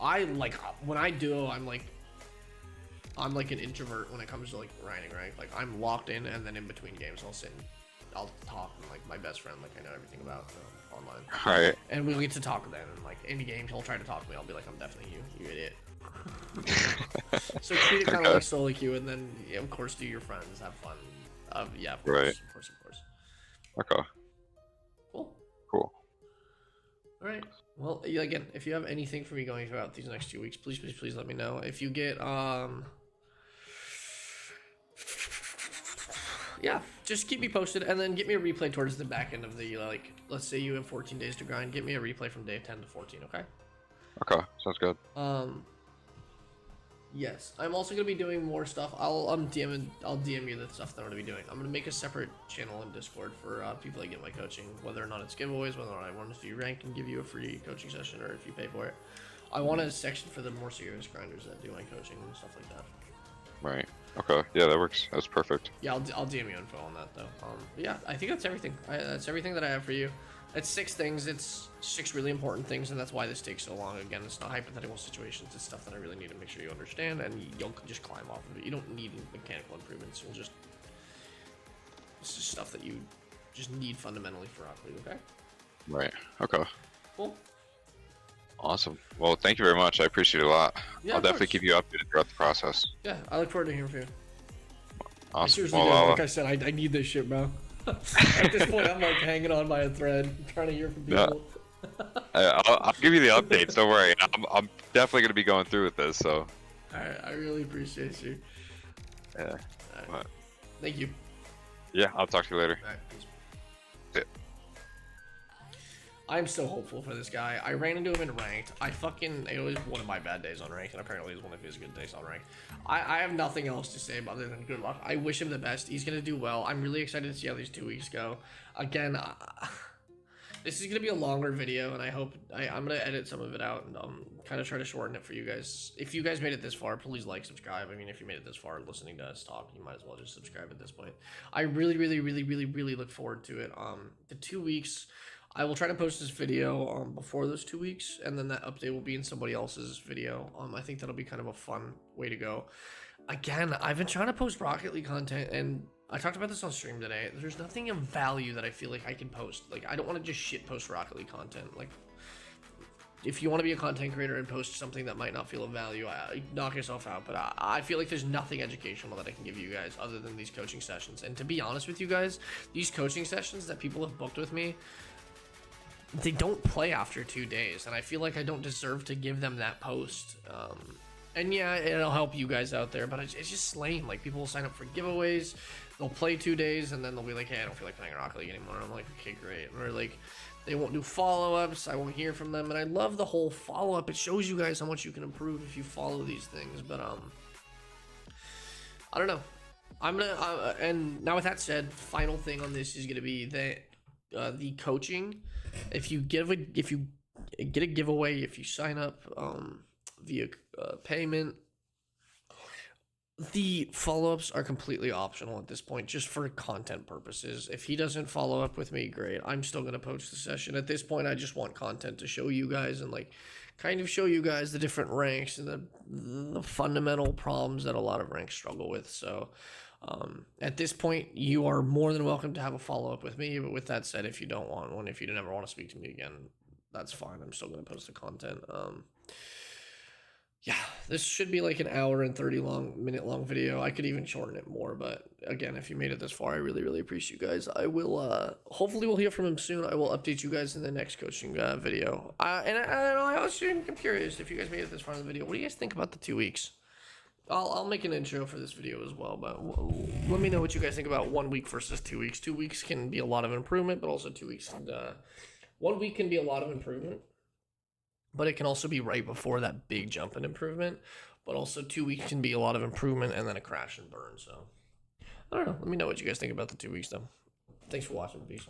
I like when I duo. I'm like an introvert when it comes to like grinding, right? Like I'm locked in, and then in between games, I'll talk and like my best friend, like I know everything about online. Right. And we'll get to talk then. And like in game, he'll try to talk to me. I'll be like, I'm definitely you idiot. So treat it kind of like solo queue, and then yeah, of course do your friends, have fun. Yeah, of course, Right. of course. Okay. Cool. Cool. All right. Well, yeah, again, if you have anything for me going throughout these next 2 weeks, please let me know. If you get yeah, just keep me posted, and then get me a replay towards the back end of the like. Let's say you have 14 days to grind. Get me a replay from day 10 to 14. Okay. Okay. Sounds good. Yes, I'm also gonna be doing more stuff. I'll DM you the stuff that I'm gonna be doing. I'm gonna make a separate channel in Discord for people that get my coaching, whether or not it's giveaways, whether or not I want to do rank and give you a free coaching session, or if you pay for it. I want a section for the more serious grinders that do my coaching and stuff like that. Right. Okay. Yeah, that works. That's perfect. Yeah, I'll DM you info on that though. Yeah, I think that's everything. That's everything that I have for you. It's 6 things. It's 6 really important things, and that's why this takes so long. Again, it's not hypothetical situations. It's stuff that I really need to make sure you understand, and you'll just climb off of it. You don't need mechanical improvements. It's just stuff that you just need fundamentally for Rocket League. Okay. Right. Okay. Cool. Awesome. Well, thank you very much. I appreciate it a lot. Yeah, I'll definitely keep you updated throughout the process. Yeah, I look forward to hearing from you. Awesome. I seriously do. Like I said, I need this shit, bro. At this point, I'm like hanging on by a thread, trying to hear from people. Yeah. I'll give you the updates. Don't worry. I'm definitely going to be going through with this. So. Alright, I really appreciate you. Yeah. Right. Thank you. Yeah, I'll talk to you later. Alright, peace. Yeah. I'm so hopeful for this guy. I ran into him in ranked. It was one of my bad days on ranked, and apparently it was one of his good days on ranked. I have nothing else to say other than good luck. I wish him the best. He's gonna do well. I'm really excited to see how these 2 weeks go. Again, this is gonna be a longer video, and I hope I'm gonna edit some of it out and kind of try to shorten it for you guys. If you guys made it this far, please like, subscribe. I mean, if you made it this far listening to us talk, you might as well just subscribe at this point. I really look forward to it. The 2 weeks. I will try to post this video before those 2 weeks, and then that update will be in somebody else's video. I think that'll be kind of a fun way to go. Again, I've been trying to post Rocket League content, and I talked about this on stream today. There's nothing of value that I feel like I can post. Like, I don't want to just shit post Rocket League content. Like, if you want to be a content creator and post something that might not feel of value, knock yourself out. But I feel like there's nothing educational that I can give you guys other than these coaching sessions. And to be honest with you guys, these coaching sessions that people have booked with me, they don't play after 2 days, and I feel like I don't deserve to give them that post. And yeah, it'll help you guys out there, but it's just lame. Like, people will sign up for giveaways, they'll play 2 days, and then they'll be like, hey, I don't feel like playing Rocket League anymore. I'm like, okay, great. Or like, they won't do follow-ups, I won't hear from them, and I love the whole follow-up. It shows you guys how much you can improve if you follow these things, but I don't know. I'm gonna and now with that said, final thing on this is gonna be that the coaching. If you get a giveaway, if you sign up via payment, the follow-ups are completely optional at this point, just for content purposes. If he doesn't follow up with me, great. I'm still gonna post the session. At this point, I just want content to show you guys and like kind of show you guys the different ranks and the fundamental problems that a lot of ranks struggle with. So at this point, you are more than welcome to have a follow-up with me. But with that said, if you don't want one, if you never want to speak to me again, that's fine. I'm still gonna post the content. Yeah, this should be like an hour and 30 minute long video. I could even shorten it more, but again, if you made it this far, I really appreciate you guys. I will hopefully we'll hear from him soon. I will update you guys in the next coaching video. I also am curious if you guys made it this far in the video. What do you guys think about the 2 weeks? I'll make an intro for this video as well, but let me know what you guys think about 1 week versus 2 weeks. 2 weeks can be a lot of improvement, but also 2 weeks, 1 week can be a lot of improvement, but it can also be right before that big jump in improvement. But also 2 weeks can be a lot of improvement and then a crash and burn. So I don't know. Let me know what you guys think about the 2 weeks though. Thanks for watching. Peace.